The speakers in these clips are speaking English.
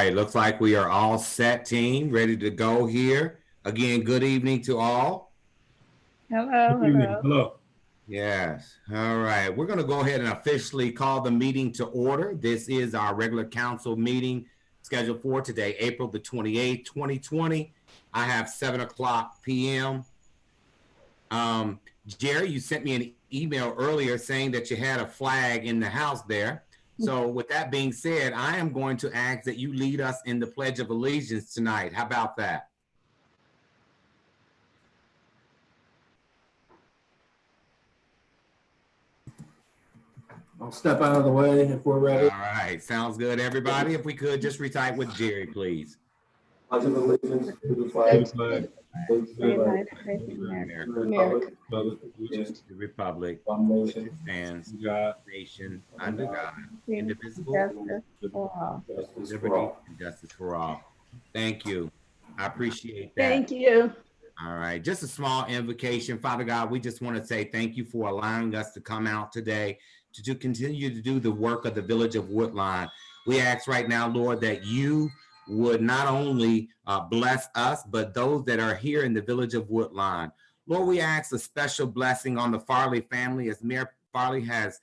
right, looks like we are all set, team, ready to go here. Again, good evening to all. Hello, hello. Hello. Yes, all right. We're going to go ahead and officially call the meeting to order. This is our regular council meeting scheduled for today, April the 28th, 2020. I have 7 o'clock p.m. Jerry, you sent me an email earlier saying that you had a flag in the house there. So with that being said, I am going to ask that you lead us in the Pledge of Allegiance tonight. How about that? I'll step out of the way if we're ready. All right, sounds good, everybody. If we could just recite with Jerry, please. Pledge of allegiance to the flag. United States of America. The Republic One nation. stands, God. nation under God, indivisible, Justice for all. Justice for liberty all. and justice for all. Thank you. I appreciate that. Thank you. All right, just a small invocation. Father God, we just want to say thank you for allowing us to come out today to continue to do the work of the village of Woodlawn. We ask right now, Lord, that you would not only bless us, but those that are here in the village of Woodlawn. Lord, we ask a special blessing on the Farley family as Mayor Farley has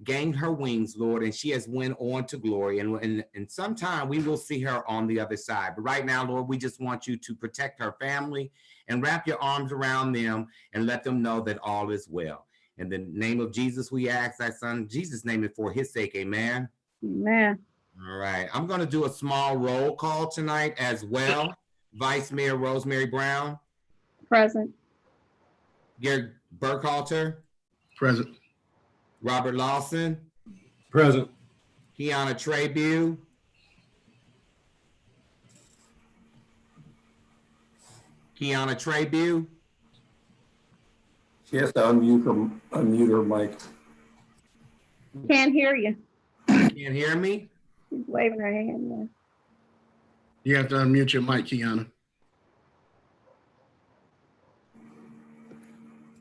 gained her wings, Lord, and she has went on to glory. And sometime we will see her on the other side. But right now, Lord, we just want you to protect her family and wrap your arms around them and let them know that all is well. In the name of Jesus, we ask thy son, Jesus' name it for his sake, amen. Amen. All right, I'm going to do a small roll call tonight as well. Vice Mayor Rosemary Brown. Present. Gary Burkhalter. Present. Robert Lawson. Present. Kiana Trabue. Kiana Trabue. She has to unmute her mic. Can't hear you. Can't hear me? She's waving her hand. You have to unmute your mic, Kiana.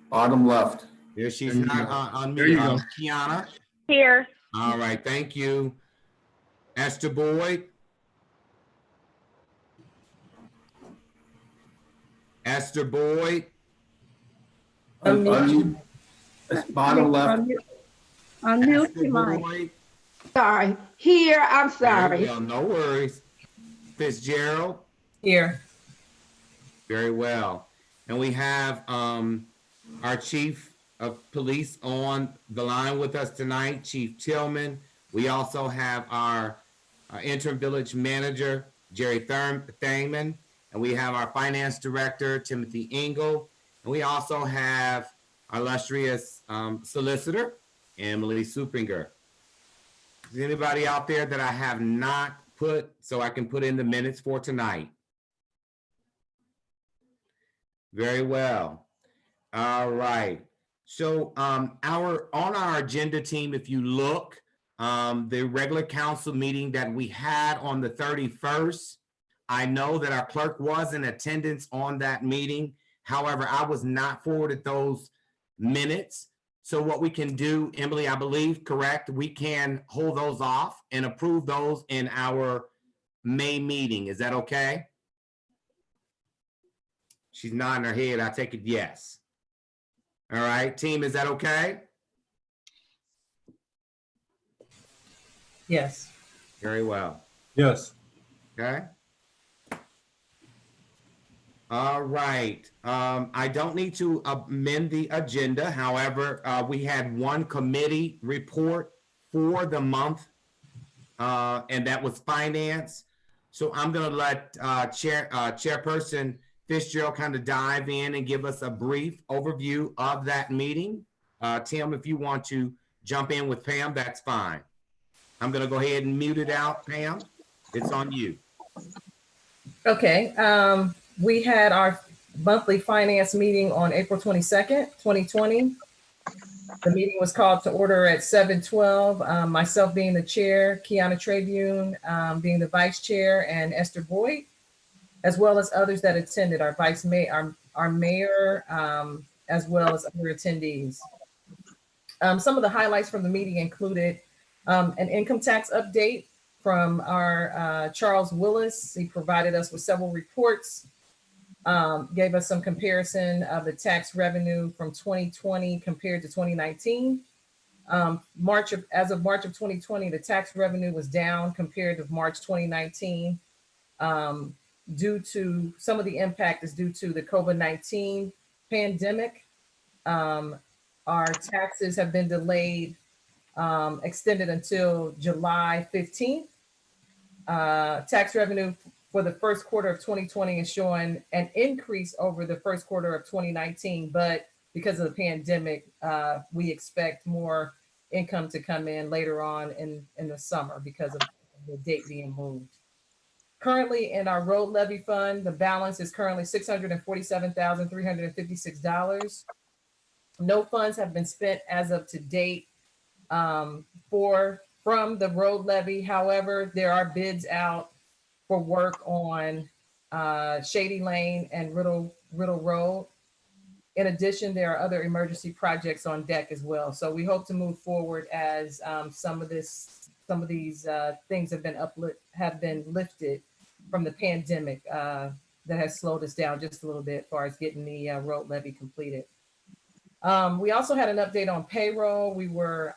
Bottom left. There she's There you not go. unmuted. There you go. Kiana. Here. All right, thank you. Esther Boyd. Esther Boyd. Unmute. Bottom left. Unmute Esther your mic. Boyd. Sorry. Here, I'm Very sorry. well, no worries. Fitzgerald. Here. Very well. And we have our chief of police on the line with us tonight, Chief Tillman. We also have our interim village manager, Jerry Thangman. And we have our finance director, Timothy Engel. And we also have our illustrious solicitor, Emily Supinger. Is there anybody out there that I have not put so I can put in the minutes for tonight? Very well. All right. So on our agenda, team, if you look, the regular council meeting that we had on the 31st, I know that our clerk was in attendance on that meeting. However, I was not forwarded those minutes. So what we can do, Emily, I believe, correct? We can hold those off and approve those in our May meeting. Is that okay? She's nodding her head. I take it yes. All right, team, is that okay? Yes. Very well. Yes. Okay. All right. I don't need to amend the agenda. However, we had one committee report for the month, and that was finance. So I'm going to let Chairperson Fitzgerald kind of dive in and give us a brief overview of that meeting. Tim, if you want to jump in with Pam, that's fine. I'm going to go ahead and mute it out, Pam. It's on you. Okay, we had our monthly finance meeting on April 22nd, 2020. The meeting was called to order at 7:12, myself being the chair, Kiana Trabune being the vice chair, and Esther Boyd, as well as others that attended, our vice mayor, our mayor, as well as other attendees. Some of the highlights from the meeting included an income tax update from our Charles Willis. He provided us with several reports, gave us some comparison of the tax revenue from 2020 compared to 2019. As of March of 2020, the tax revenue was down compared to March 2019. Due to some of the impact is due to the COVID-19 pandemic. Our taxes have been delayed, extended until July 15th. Tax revenue for the first quarter of 2020 is showing an increase over the first quarter of 2019, but because of the pandemic, we expect more income to come in later on in the summer because of the date being moved. Currently in our road levy fund, the balance is currently $647,356. No funds have been spent as of to date from the road levy. However, there are bids out for work on Shady Lane and Riddle Road. In addition, there are other emergency projects on deck as well. So we hope to move forward as some of these things have been lifted from the pandemic that has slowed us down just a little bit as far as getting the road levy completed. We also had an update on payroll. We were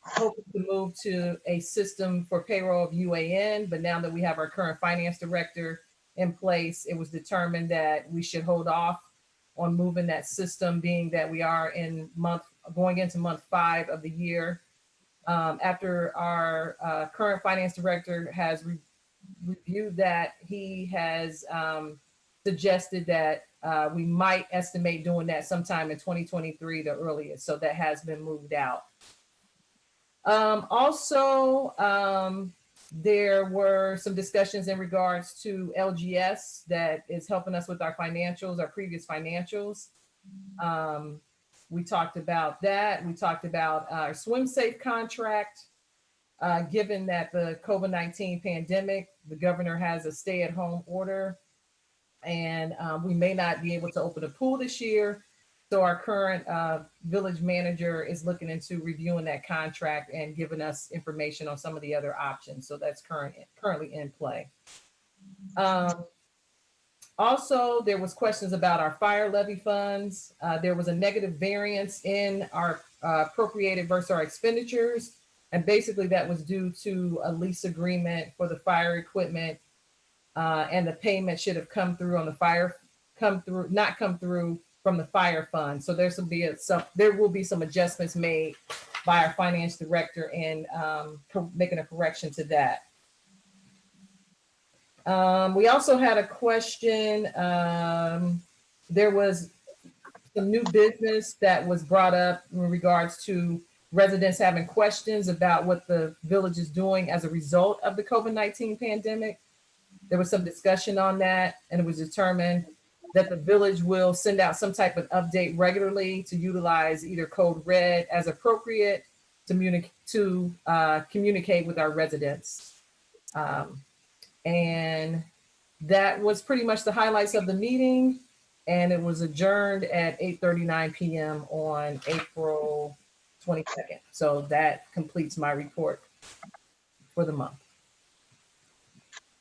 hoping to move to a system for payroll of UAN, but now that we have our current finance director in place, it was determined that we should hold off on moving that system, being that we are going into month 5 of the year. After our current finance director has reviewed that, he has suggested that we might estimate doing that sometime in 2023, the earliest. So that has been moved out. There were some discussions in regards to LGS that is helping us with our financials, our previous financials. We talked about that. We talked about our swim safe contract. Given that the COVID-19 pandemic, the governor has a stay-at-home order, and we may not be able to open a pool this year. So our current village manager is looking into reviewing that contract and giving us information on some of the other options. So that's currently in play. Also, there was questions about our fire levy funds. There was a negative variance in our appropriated versus our expenditures. And basically that was due to a lease agreement for the fire equipment, and the payment should have come through on the not come through from the fire fund. So there will be some adjustments made by our finance director in making a correction to that. We also had a question. There was some new business that was brought up in regards to residents having questions about what the village is doing as a result of the COVID-19 pandemic. There was some discussion on that, and it was determined that the village will send out some type of update regularly to utilize either code red as appropriate to communicate with our residents. And that was pretty much the highlights of the meeting, and it was adjourned at 8:39 p.m. on April 22nd. So that completes my report for the month.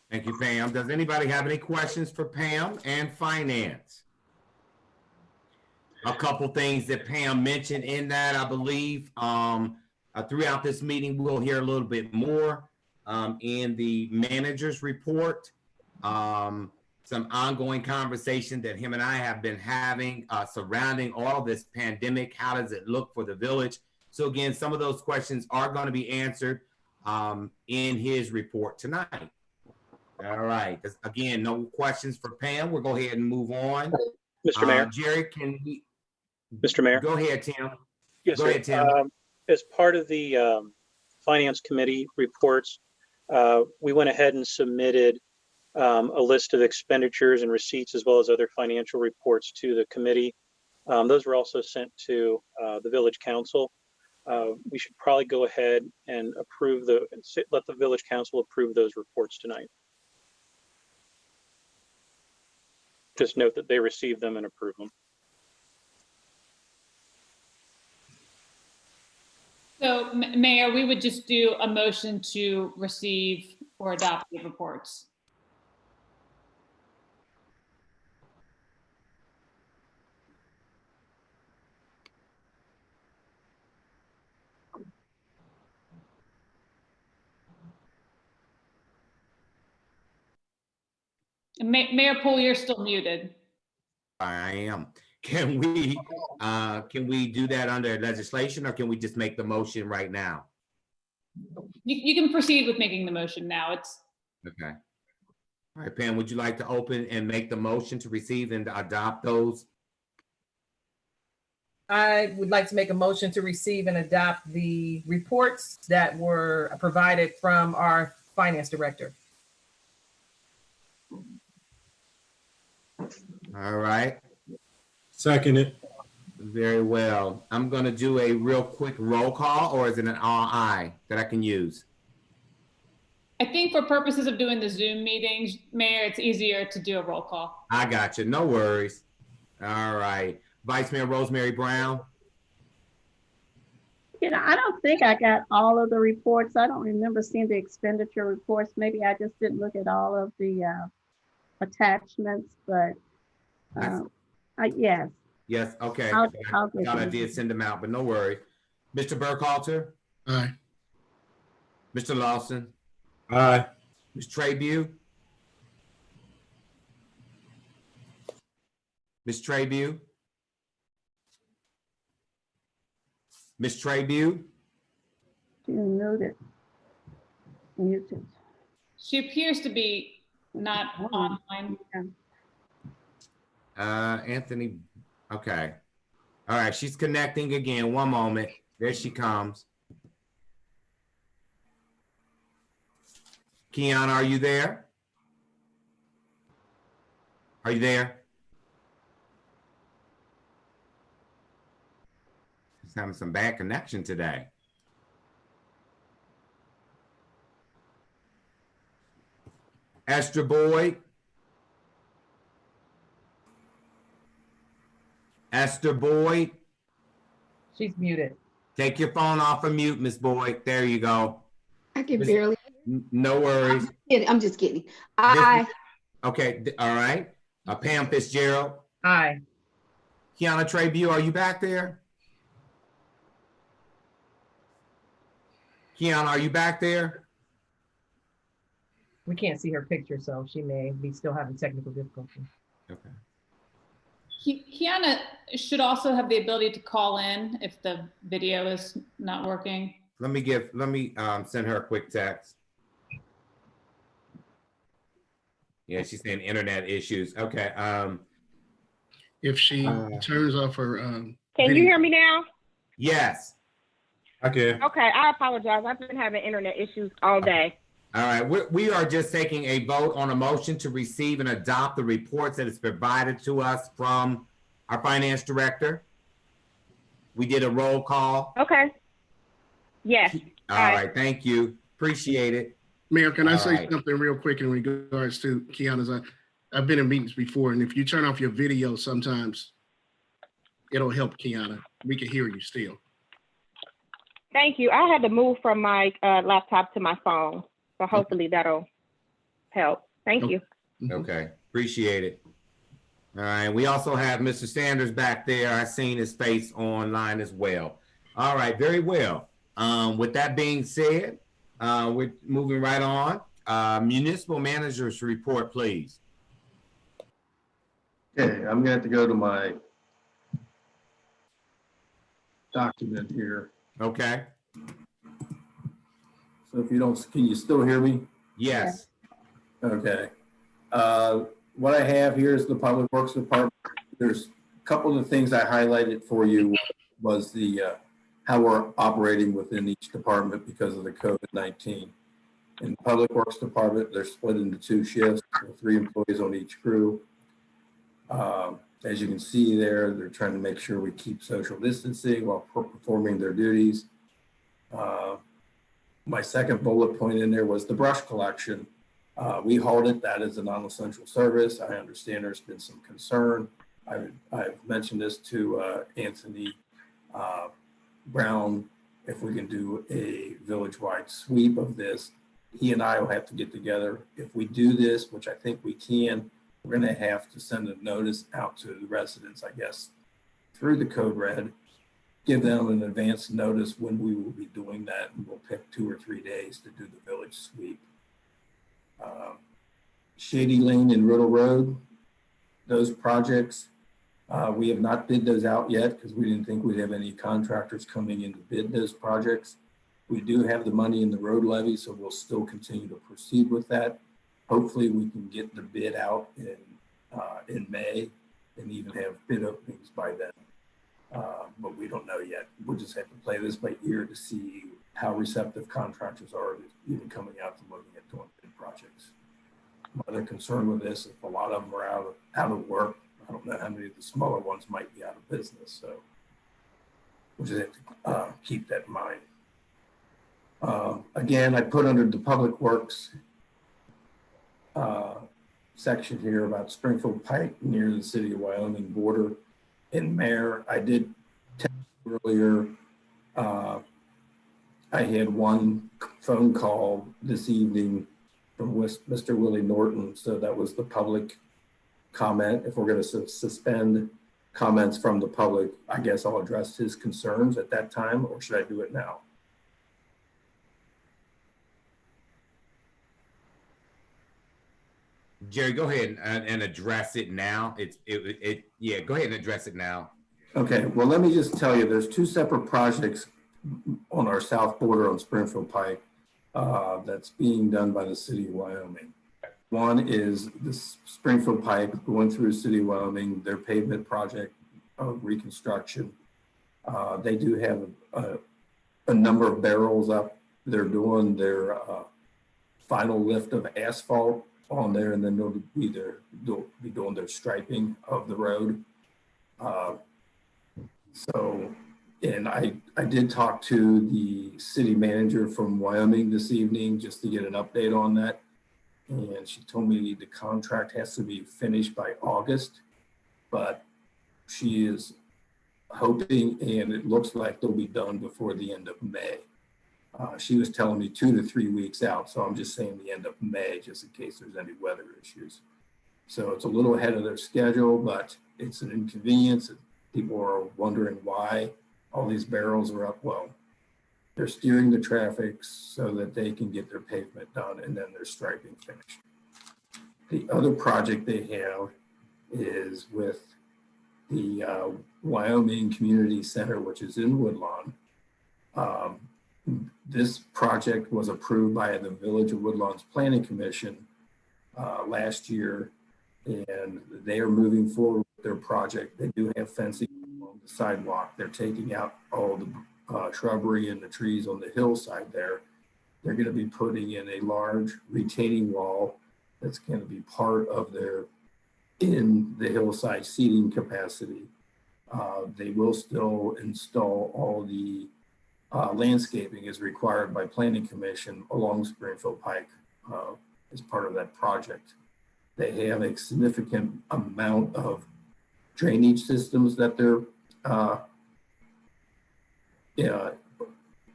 Thank you, Pam. Does anybody have any questions for Pam and finance? A couple things that Pam mentioned in that, I believe, throughout this meeting, we'll hear a little bit more in the manager's report. Some ongoing conversation that him and I have been having surrounding all this pandemic. How does it look for the village? So again, some of those questions are going to be answered in his report tonight. All right. Again, no questions for Pam. We'll go ahead and move on. Mr. Mayor. Jerry, can we? Mr. Mayor. Go ahead, Tim. Yes, go sir. ahead, Tim. As part of the Finance Committee reports, we went ahead and submitted a list of expenditures and receipts as well as other financial reports to the committee. Those were also sent to the Village Council. We should probably go ahead and let the Village Council approve those reports tonight. Just note that they received them and approved them. So, Mayor, we would just do a motion to receive or adopt the reports. Mayor Poole, you're still muted. I am. Can we do that under legislation, or can we just make the motion right now? You can proceed with making the motion now. It's Okay. All right, Pam, would you like to open and make the motion to receive and adopt those? I would like to make a motion to receive and adopt the reports that were provided from our finance director. All right, Second it. very well. I'm gonna do a real quick roll call, or is it an RI that I can use? I think for purposes of doing the Zoom meetings, Mayor, it's easier to do a roll call. I got you, no worries. All right, Vice Mayor Rosemary Brown. I don't think I got all of the reports. I don't remember seeing the expenditure reports. Maybe I just didn't look at all of the attachments, but yes. Yes, okay. I'll get Thought I them. did send them out, but no worry. Mr. Burkhalter, Aye. Mr. Lawson, Aye. Ms. Trabue, Ms. Trabue, Ms. Trabue, She muted. Muted. She appears to be not online. Anthony, okay. All right, she's connecting again. One moment. There she comes. Kiana, are you there? Are you there? She's having some bad connection today. Esther Boyd. Esther Boyd, She's muted. take your phone off of mute, Miss Boyd. There you go. I can Miss- barely. No worries. I'm just kidding. I Okay, all right. Pam Fitzgerald. Aye. Kiana Trabue, are you back there? Kiana, are you back there? We can't see her picture, so she may be still having technical difficulty. Okay. Kiana should also have the ability to call in if the video is not working. Let me send her a quick text. Yeah, she's saying internet issues. Okay. If she turns off her, Can video. you hear me now? Yes. Okay. Okay, I apologize. I've been having internet issues all day. All right. We are just taking a vote on a motion to receive and adopt the reports that is provided to us from our finance director. We did a roll call. Okay. Yes. All Aye. right. Thank you. Appreciate it. Mayor, can I All say right. something real quick in regards to Kiana's? I've been in meetings before, and if you turn off your video, sometimes it'll help Kiana. We can hear you still. Thank you. I had to move from my laptop to my phone, so hopefully that'll help. Thank you. Okay. Appreciate it. All right. We also have Mr. Sanders back there. I've seen his face online as well. All right. Very well. With that being said, we're moving right on. Municipal managers report, please. Okay, I'm gonna have to go to my document here. Okay. So if you don't, can you still hear me? Yes. Okay. What I have here is the Public Works Department. There's a couple of the things I highlighted for you was the how we're operating within each department because of the COVID-19. In the Public Works Department, they're split into 2 shifts, with 3 employees on each crew. As you can see there, they're trying to make sure we keep social distancing while performing their duties. My second bullet point in there was the brush collection. We halted that as a non-essential service. I understand there's been some concern. I've mentioned this to Anthony Brown if we can do a village-wide sweep of this. He and I will have to get together. If we do this, which I think we can, we're going to have to send a notice out to the residents, I guess, through the Code Red, give them an advance notice when we will be doing that, and we'll pick 2 or 3 days to do the village sweep. Shady Lane and Riddle Road, those projects, we have not bid those out yet because we didn't think we'd have any contractors coming in to bid those projects. We do have the money in the road levy, so we'll still continue to proceed with that. Hopefully we can get the bid out in May and even have bid openings by then. But we don't know yet. We'll just have to play this by ear to see how receptive contractors are to even coming out to looking at doing bid projects. My other concern with this, if a lot of them are out of work, I don't know how many of the smaller ones might be out of business. So we'll just have to keep that in mind. Again, I put under the Public Works section here about Springfield Pike near the city of Wyoming border. In Mayor, I did tell you earlier, I had one phone call this evening from Mr. Willie Norton. So that was the public comment. If we're going to suspend comments from the public, I guess I'll address his concerns at that time, or should I do it now? Jerry, go ahead and address it now. Yeah, go ahead and address it now. Okay, well, let me just tell you, there's 2 separate projects on our south border on Springfield Pike that's being done by the city of Wyoming. One is the Springfield Pike going through the city of Wyoming, their pavement project of reconstruction. They do have a number of barrels up. They're doing their final lift of asphalt on there, and then they'll be doing their striping of the road. And I did talk to the city manager from Wyoming this evening just to get an update on that. And she told me the contract has to be finished by August, but she is hoping, and it looks like they'll be done before the end of May. She was telling me 2 to 3 weeks out, so I'm just saying the end of May, just in case there's any weather issues. So it's a little ahead of their schedule, but it's an inconvenience. People are wondering why all these barrels are up. Well, they're steering the traffic so that they can get their pavement done and then their striping finished. The other project they have is with the Wyoming Community Center, which is in Woodlawn. This project was approved by the Village of Woodlawn's Planning Commission last year, and they are moving forward with their project. They do have fencing along the sidewalk. They're taking out all the shrubbery and the trees on the hillside there. They're going to be putting in a large retaining wall that's going to be part of their in the hillside seating capacity. They will still install all the landscaping as required by Planning Commission along Springfield Pike as part of that project. They have a significant amount of drainage systems that they're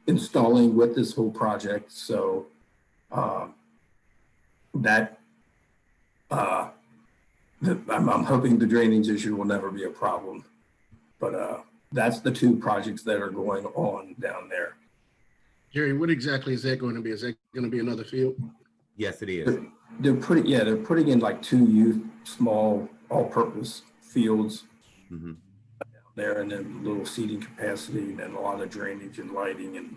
installing with this whole project. So I'm hoping the drainage issue will never be a problem. But that's the 2 projects that are going on down there. Jerry, what exactly is that going to be? Is that going to be another field? Yes, it is. They're putting in like 2 youth small all-purpose fields there, and then little seating capacity, and then a lot of drainage and lighting, and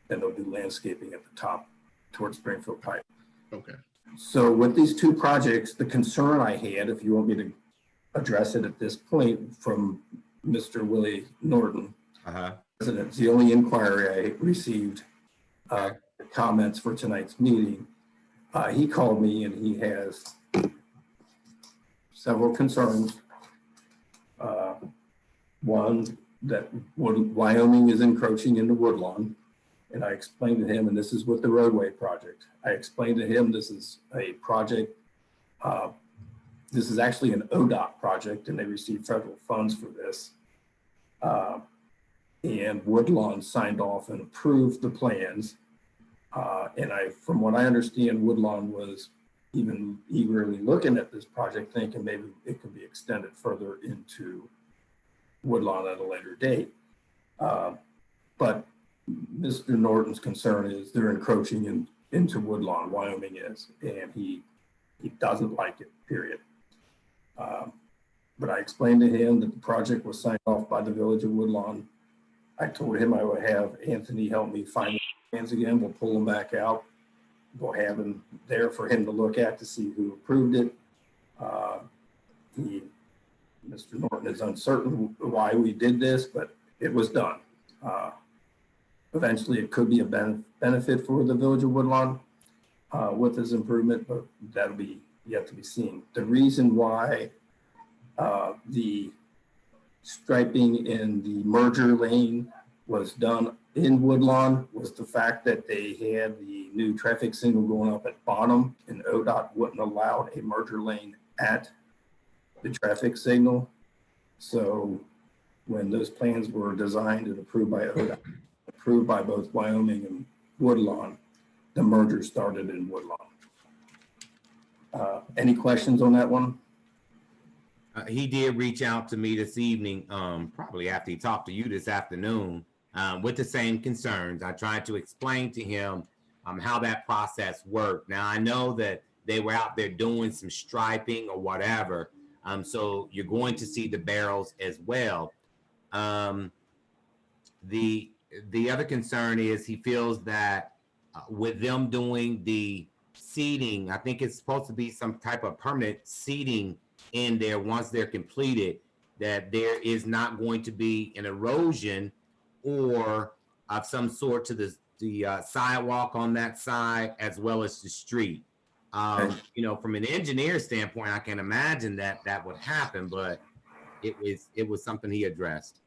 then they'll do landscaping at the top towards Springfield Pike. Okay. So with these 2 projects, the concern I had, if you want me to address it at this point, from Mr. Willie Norton, President, the only inquiry I received comments for tonight's meeting. He called me and he has several concerns. One, that Wyoming is encroaching into Woodlawn. And I explained to him, and this is with the roadway project. I explained to him this is a project, this is actually an ODOT project, and they received federal funds for this. and Woodlawn signed off and approved the plans. And from what I understand, Woodlawn was even eagerly looking at this project, thinking maybe it could be extended further into Woodlawn at a later date. But Mr. Norton's concern is they're encroaching into Woodlawn, Wyoming is, and he doesn't like it, period. But I explained to him that the project was signed off by the Village of Woodlawn. I told him I would have Anthony help me find the plans again. We'll pull them back out. We'll have them there for him to look at to see who approved it. Mr. Norton is uncertain why we did this, but it was done. Eventually, it could be a benefit for the Village of Woodlawn with this improvement, but that'll be yet to be seen. The reason why the striping in the merger lane was done in Woodlawn was the fact that they had the new traffic signal going up at bottom, and ODOT wouldn't allow a merger lane at the traffic signal. So when those plans were designed and approved by ODOT, approved by both Wyoming and Woodlawn, the merger started in Woodlawn. Any questions on that one? He did reach out to me this evening, probably after he talked to you this afternoon, with the same concerns. I tried to explain to him how that process worked. Now, I know that they were out there doing some striping or whatever, so you're going to see the barrels as well. The other concern is he feels that with them doing the seeding, I think it's supposed to be some type of permanent seeding in there once they're completed, that there is not going to be an erosion or of some sort to the sidewalk on that side as well as the street. You know, from an engineer standpoint, I can imagine that would happen, but it was something he addressed.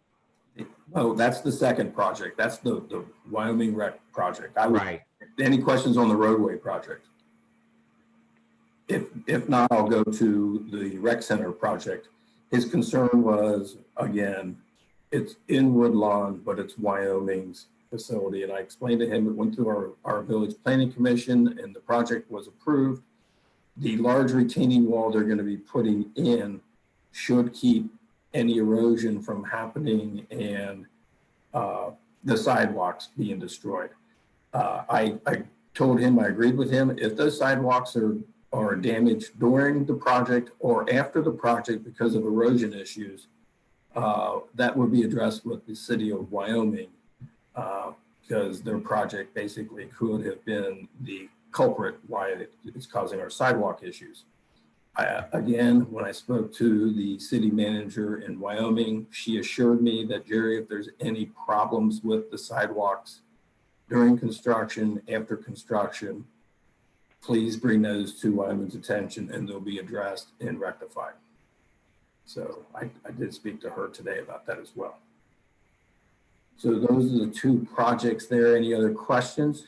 Oh, that's the second project. That's the Wyoming Rec project. Right. Any questions on the roadway project? If not, I'll go to the rec center project. His concern was, again, it's in Woodlawn, but it's Wyoming's facility. And I explained to him, it went through our village planning commission and the project was approved. The large retaining wall they're going to be putting in should keep any erosion from happening and the sidewalks being destroyed. I told him, I agreed with him, if those sidewalks are damaged during the project or after the project because of erosion issues, that would be addressed with the city of Wyoming, because their project basically could have been the culprit why it's causing our sidewalk issues. Again, when I spoke to the city manager in Wyoming, she assured me that, Jerry, if there's any problems with the sidewalks during construction, after construction, please bring those to Wyoming's attention and they'll be addressed and rectified. So I did speak to her today about that as well. So those are the two projects there. Any other questions?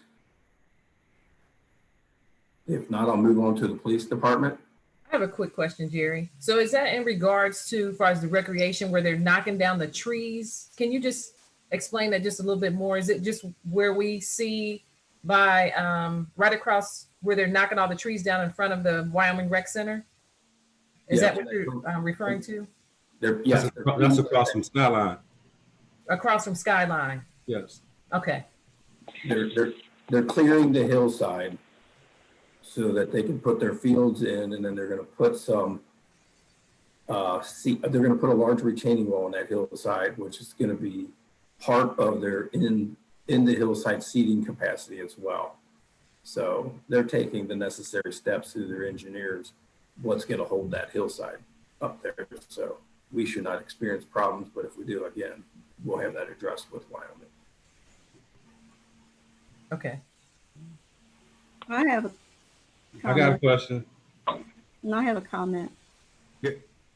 If not, I'll move on to the police department. I have a quick question, Jerry. So is that in regards to, as far as the recreation, where they're knocking down the trees? Can you just explain that just a little bit more? Is it just where we see by right across where they're knocking all the trees down in front of the Wyoming Rec Center? Is that what you're referring to? Yes, That's across from Skyline. Across from Skyline? Yes. Okay. They're clearing the hillside so that they can put their fields in, and then they're going to put some they're going to put a large retaining wall on that hillside, which is going to be part of their in the hillside seating capacity as well. So they're taking the necessary steps through their engineers, what's going to hold that hillside up there. So we should not experience problems, but if we do, again, we'll have that addressed with Wyoming. Okay. I have a comment. I got a question. And I have a comment.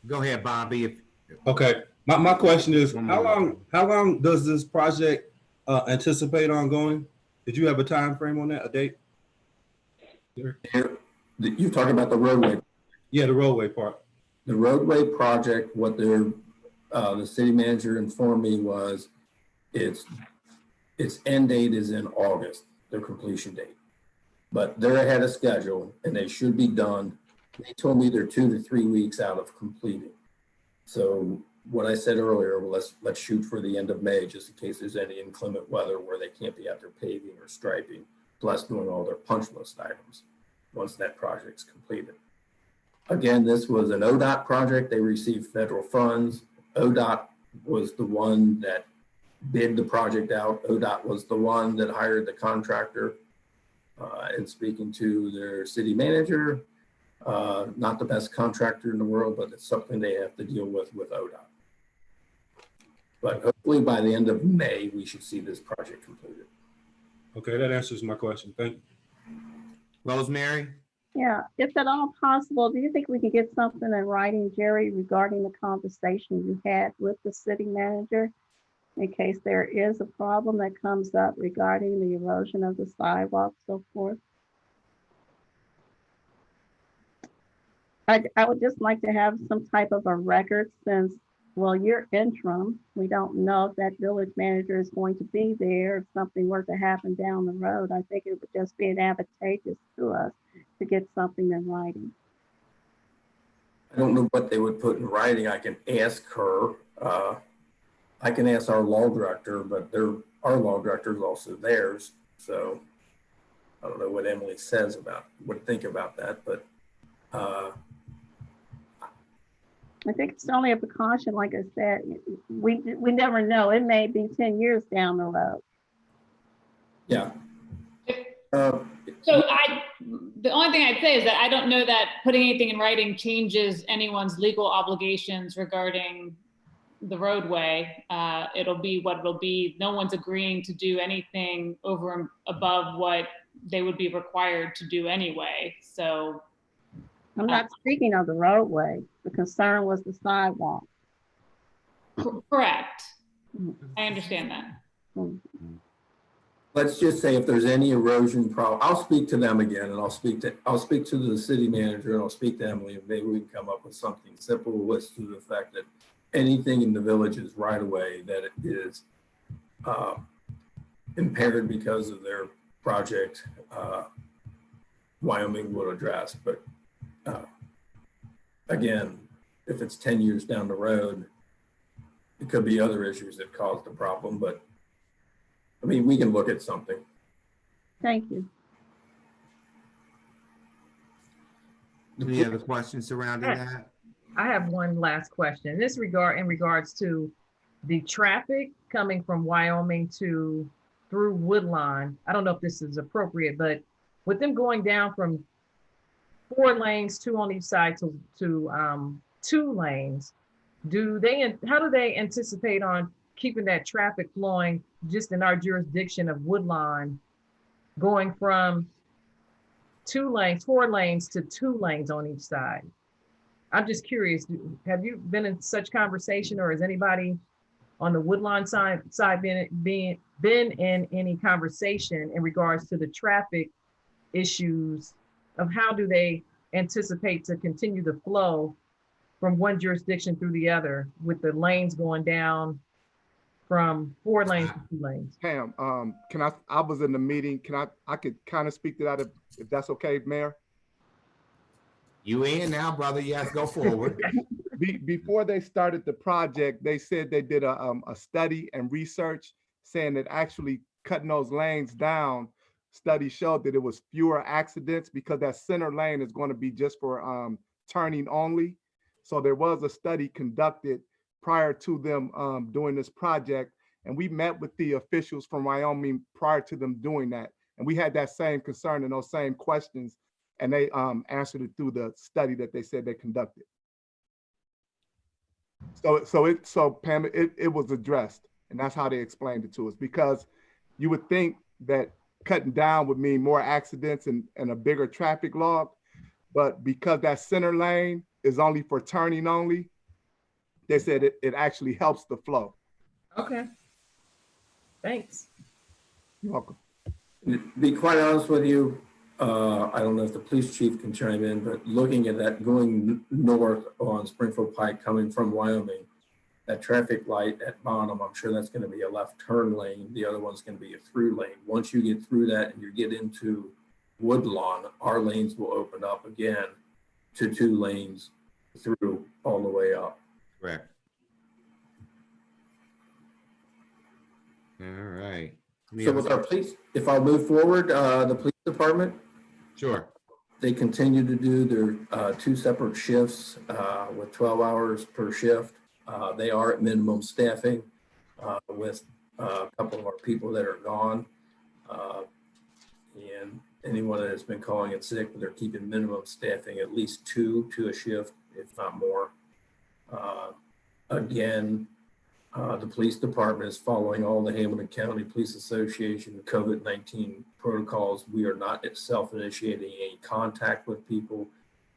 Go ahead, Bobby. Okay, my question is, how long does this project anticipate ongoing? Did you have a time frame on that, a date? You're talking about the roadway? Yeah, the roadway part. The roadway project, what the city manager informed me was its end date is in August, their completion date. But they're ahead of schedule and they should be done. They told me they're 2 to 3 weeks out of completing. So what I said earlier, well, let's shoot for the end of May, just in case there's any inclement weather where they can't be out there paving or striping, plus doing all their punch list items once that project's completed. Again, this was an ODOT project. They received federal funds. ODOT was the one that bid the project out. ODOT was the one that hired the contractor. And speaking to their city manager, not the best contractor in the world, but it's something they have to deal with ODOT. But hopefully by the end of May, we should see this project completed. Okay, that answers my question. Thank you. Rosemary? Yeah, if at all possible, do you think we can get something in writing, Jerry, regarding the conversation you had with the city manager? In case there is a problem that comes up regarding the erosion of the sidewalk, so forth. I would just like to have some type of a record since, well, you're interim. We don't know if that village manager is going to be there. If something were to happen down the road, I think it would just be advantageous to us to get something in writing. I don't know what they would put in writing. I can ask her. I can ask our law director, but our law director is also theirs. So I don't know what Emily says would think about that, but I think it's only a precaution. Like I said, we never know. It may be 10 years down the road. yeah. So the only thing I'd say is that I don't know that putting anything in writing changes anyone's legal obligations regarding the roadway. It'll be what it'll be. No one's agreeing to do anything over and above what they would be required to do anyway. So I'm not speaking of the roadway. The concern was the sidewalk. Correct. I understand that. Let's just say if there's any erosion problem, I'll speak to them again, and I'll speak to the city manager, and I'll speak to Emily, and maybe we can come up with something simple as to the fact that anything in the village is right away that it is impaired because of their project. Wyoming will address, but again, if it's 10 years down the road, it could be other issues that caused the problem, but I mean, we can look at something. Thank you. Any other questions surrounding that? I have one last question. In regards to the traffic coming from Wyoming through Woodlawn. I don't know if this is appropriate, but with them going down from 4 lanes, 2 on each side to 2 lanes, how do they anticipate on keeping that traffic flowing just in our jurisdiction of Woodlawn, going from 4 lanes to 2 lanes on each side? I'm just curious, have you been in such conversation, or has anybody on the Woodlawn side been in any conversation in regards to the traffic issues of how do they anticipate to continue the flow from one jurisdiction through the other with the lanes going down from 4 lanes to 2 lanes? Pam, I was in the meeting. I could kind of speak to that if that's okay, Mayor? You in now, brother? Yes, go forward. Before they started the project, they said they did a study and research saying that actually cutting those lanes down, studies showed that it was fewer accidents because that center lane is going to be just for turning only. So there was a study conducted prior to them doing this project. And we met with the officials from Wyoming prior to them doing that. And we had that same concern and those same questions. And they answered it through the study that they said they conducted. So Pam, it was addressed, and that's how they explained it to us, because you would think that cutting down would mean more accidents and a bigger traffic log, but because that center lane is only for turning only, they said it actually helps the flow. Okay, thanks. You're welcome. To be quite honest with you, I don't know if the police chief can chime in, but looking at that going north on Springfield Pike coming from Wyoming, that traffic light at bottom, I'm sure that's going to be a left turn lane. The other one's going to be a through lane. Once you get through that and you get into Woodlawn, our lanes will open up again to 2 lanes through all the way up. Correct. All right. So with our police, if I'll move forward, the police department, Sure. they continue to do their 2 separate shifts with 12 hours per shift. They are at minimum staffing with a couple of our people that are gone. And anyone that has been calling in sick, they're keeping minimum staffing at least 2 to a shift, if not more. Again, the police department is following all the Hamilton County Police Association COVID-19 protocols. We are not self-initiating any contact with people,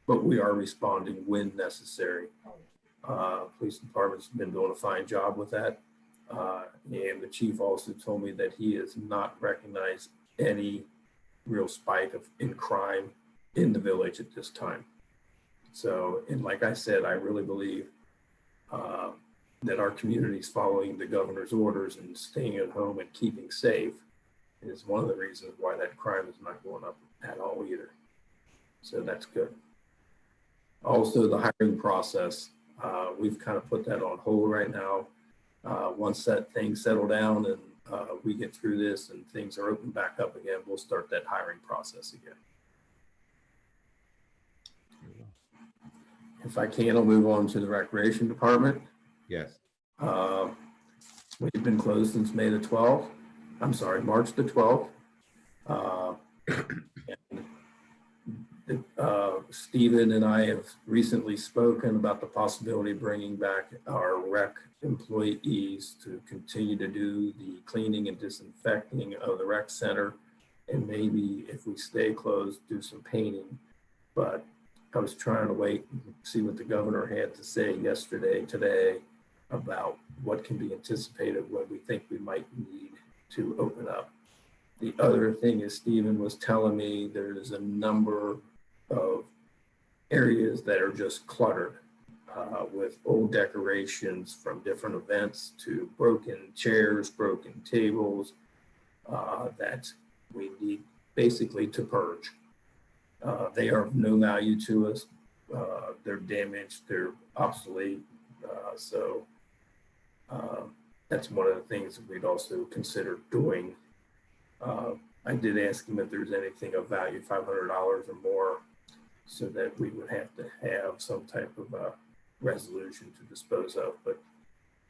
but we are responding when necessary. Police department's been doing a fine job with that. And the chief also told me that he has not recognized any real spike in crime in the village at this time. So, and like I said, I really believe that our community is following the governor's orders and staying at home and keeping safe is one of the reasons why that crime is not going up at all either. So that's good. Also, the hiring process, we've kind of put that on hold right now. Once that things settle down and we get through this and things are open back up again, we'll start that hiring process again. If I can, I'll move on to the recreation department. Yes. We've been closed since May the 12th. I'm sorry, March the 12th. Stephen and I have recently spoken about the possibility of bringing back our rec employees to continue to do the cleaning and disinfecting of the rec center, and maybe if we stay closed, do some painting. But I was trying to wait and see what the governor had to say today about what can be anticipated, what we think we might need to open up. The other thing is Stephen was telling me there's a number of areas that are just cluttered with old decorations from different events to broken chairs, broken tables that we need basically to purge. They are of no value to us. They're damaged, they're obsolete. So that's one of the things that we'd also consider doing. I did ask him if there's anything of value, $500 or more, so that we would have to have some type of resolution to dispose of. But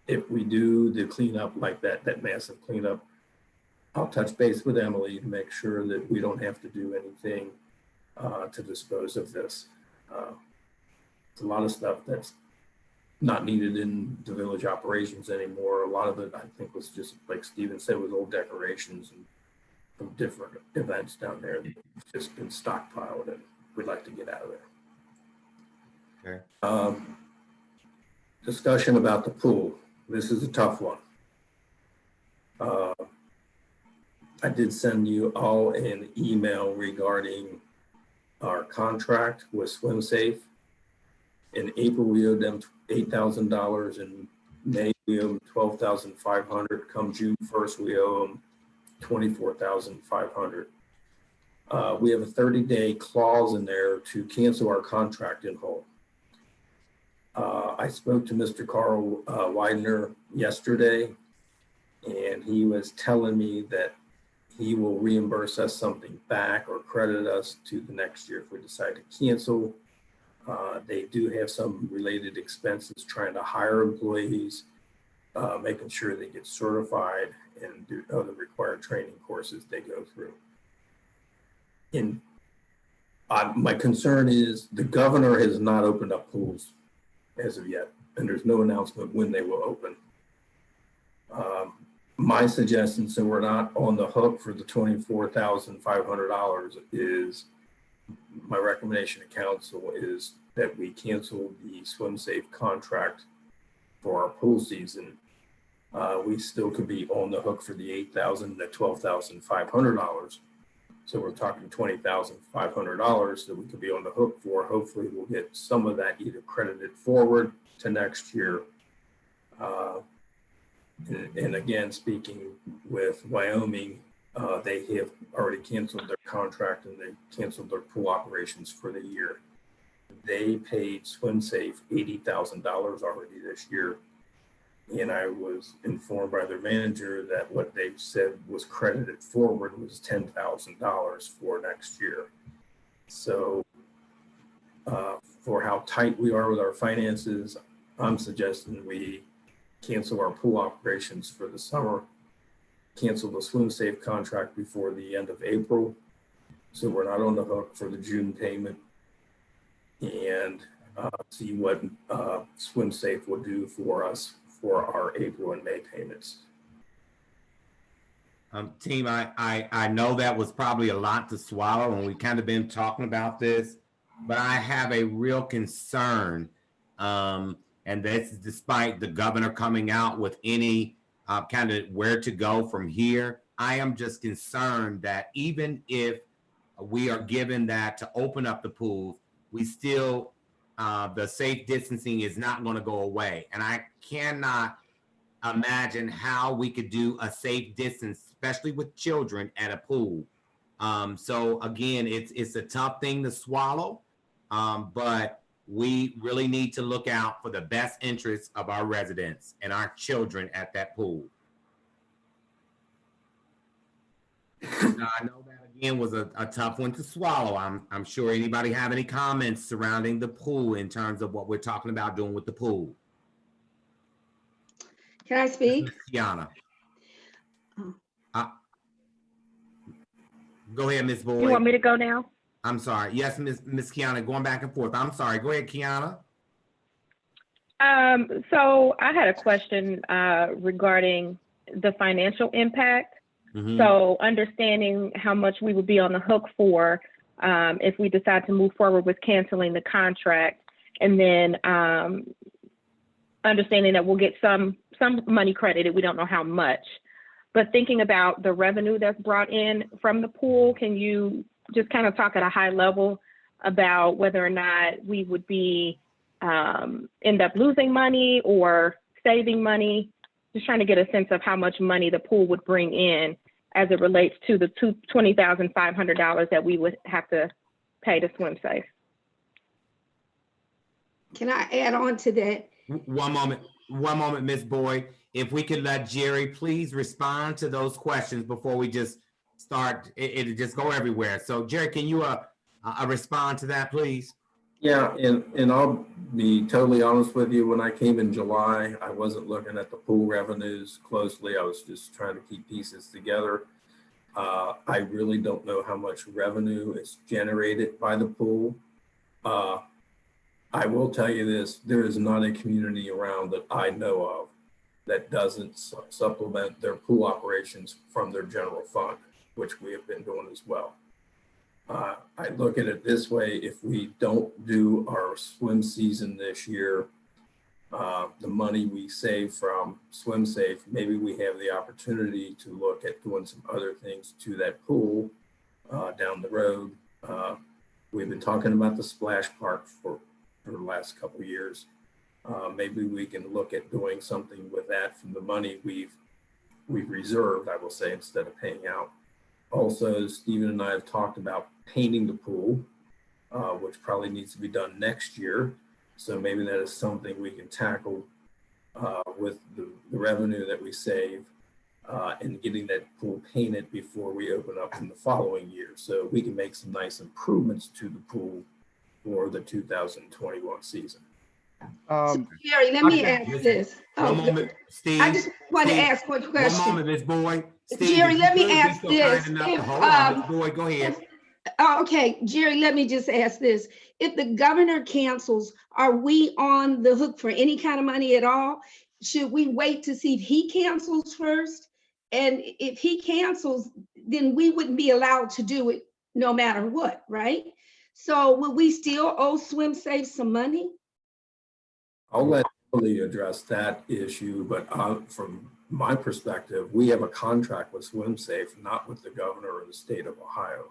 if we do the cleanup like that massive cleanup, I'll touch base with Emily to make sure that we don't have to do anything to dispose of this. It's a lot of stuff that's not needed in the village operations anymore. A lot of it, I think, was just, like Stephen said, was old decorations and from different events down there that have just been stockpiled and we'd like to get out of there. Okay. Discussion about the pool. This is a tough one. I did send you all an email regarding our contract with SwimSafe. In April, we owed them $8,000. In May, we owe them $12,500. Come June 1st, we owe them $24,500. We have a 30-day clause in there to cancel our contract in whole. I spoke to Mr. Carl Widener yesterday, and he was telling me that he will reimburse us something back or credit us to the next year if we decide to cancel. They do have some related expenses trying to hire employees, making sure they get certified and do other required training courses they go through. And my concern is the governor has not opened up pools as of yet, and there's no announcement when they will open. My suggestion, so we're not on the hook for the $24,500, is my recommendation to council is that we cancel the SwimSafe contract for our pool season. We still could be on the hook for the $8,000 to $12,500. So we're talking $20,500 that we could be on the hook for. Hopefully we'll get some of that either credited forward to next year And again, speaking with Wyoming, they have already canceled their contract and they canceled their pool operations for the year. They paid SwimSafe $80,000 already this year. And I was informed by their manager that what they said was credited forward was $10,000 for next year. So for how tight we are with our finances, I'm suggesting we cancel our pool operations for the summer, cancel the SwimSafe contract before the end of April, so we're not on the hook for the June payment, and see what SwimSafe will do for us for our April and May payments. Team, I know that was probably a lot to swallow, and we've kind of been talking about this, but I have a real concern, and that's despite the governor coming out with any kind of where to go from here. I am just concerned that even if we are given that to open up the pools, we still, the safe distancing is not going to go away. And I cannot imagine how we could do a safe distance, especially with children at a pool. So again, it's a tough thing to swallow, but we really need to look out for the best interests of our residents and our children at that pool. Now, I know that again was a tough one to swallow. I'm sure anybody have any comments surrounding the pool in terms of what we're talking about doing with the pool? Can I speak? Kiana. Go ahead, Ms. Boyd. You want me to go now? I'm sorry. Yes, Ms. Kiana, going back and forth. I'm sorry. Go ahead, Kiana. So I had a question regarding the financial impact. Mm-hmm. So understanding how much we would be on the hook for if we decide to move forward with canceling the contract, and then understanding that we'll get some money credited. We don't know how much. But thinking about the revenue that's brought in from the pool, can you just kind of talk at a high level about whether or not we would be end up losing money or saving money? Just trying to get a sense of how much money the pool would bring in as it relates to the $20,500 that we would have to pay to SwimSafe. Can I add on to that? One moment, Ms. Boyd. If we could let Jerry please respond to those questions before we just start, it'll just go everywhere. So Jerry, can you respond to that, please? Yeah, and I'll be totally honest with you. When I came in July, I wasn't looking at the pool revenues closely. I was just trying to keep pieces together. I really don't know how much revenue is generated by the pool. I will tell you this, there is not a community around that I know of that doesn't supplement their pool operations from their general fund, which we have been doing as well. I look at it this way: if we don't do our swim season this year, the money we save from SwimSafe, maybe we have the opportunity to look at doing some other things to that pool down the road. We've been talking about the splash park for the last couple of years. Maybe we can look at doing something with that from the money we've reserved, I will say, instead of paying out. Also, Stephen and I have talked about painting the pool, which probably needs to be done next year. So maybe that is something we can tackle with the revenue that we save and getting that pool painted before we open up in the following year. So we can make some nice improvements to the pool for the 2021 season. Jerry, let me ask this. One moment, Steve. I just want to ask one question. One moment, Ms. Boyd. Steve, Jerry, let me please be ask so this. kind enough to If, hold on, Ms. Boyd, go ahead. Okay, Jerry, let me just ask this. If the governor cancels, are we on the hook for any kind of money at all? Should we wait to see if he cancels first? And if he cancels, then we wouldn't be allowed to do it no matter what, right? So will we still owe SwimSafe some money? I'll let Lily address that issue, but from my perspective, we have a contract with SwimSafe, not with the governor or the state of Ohio.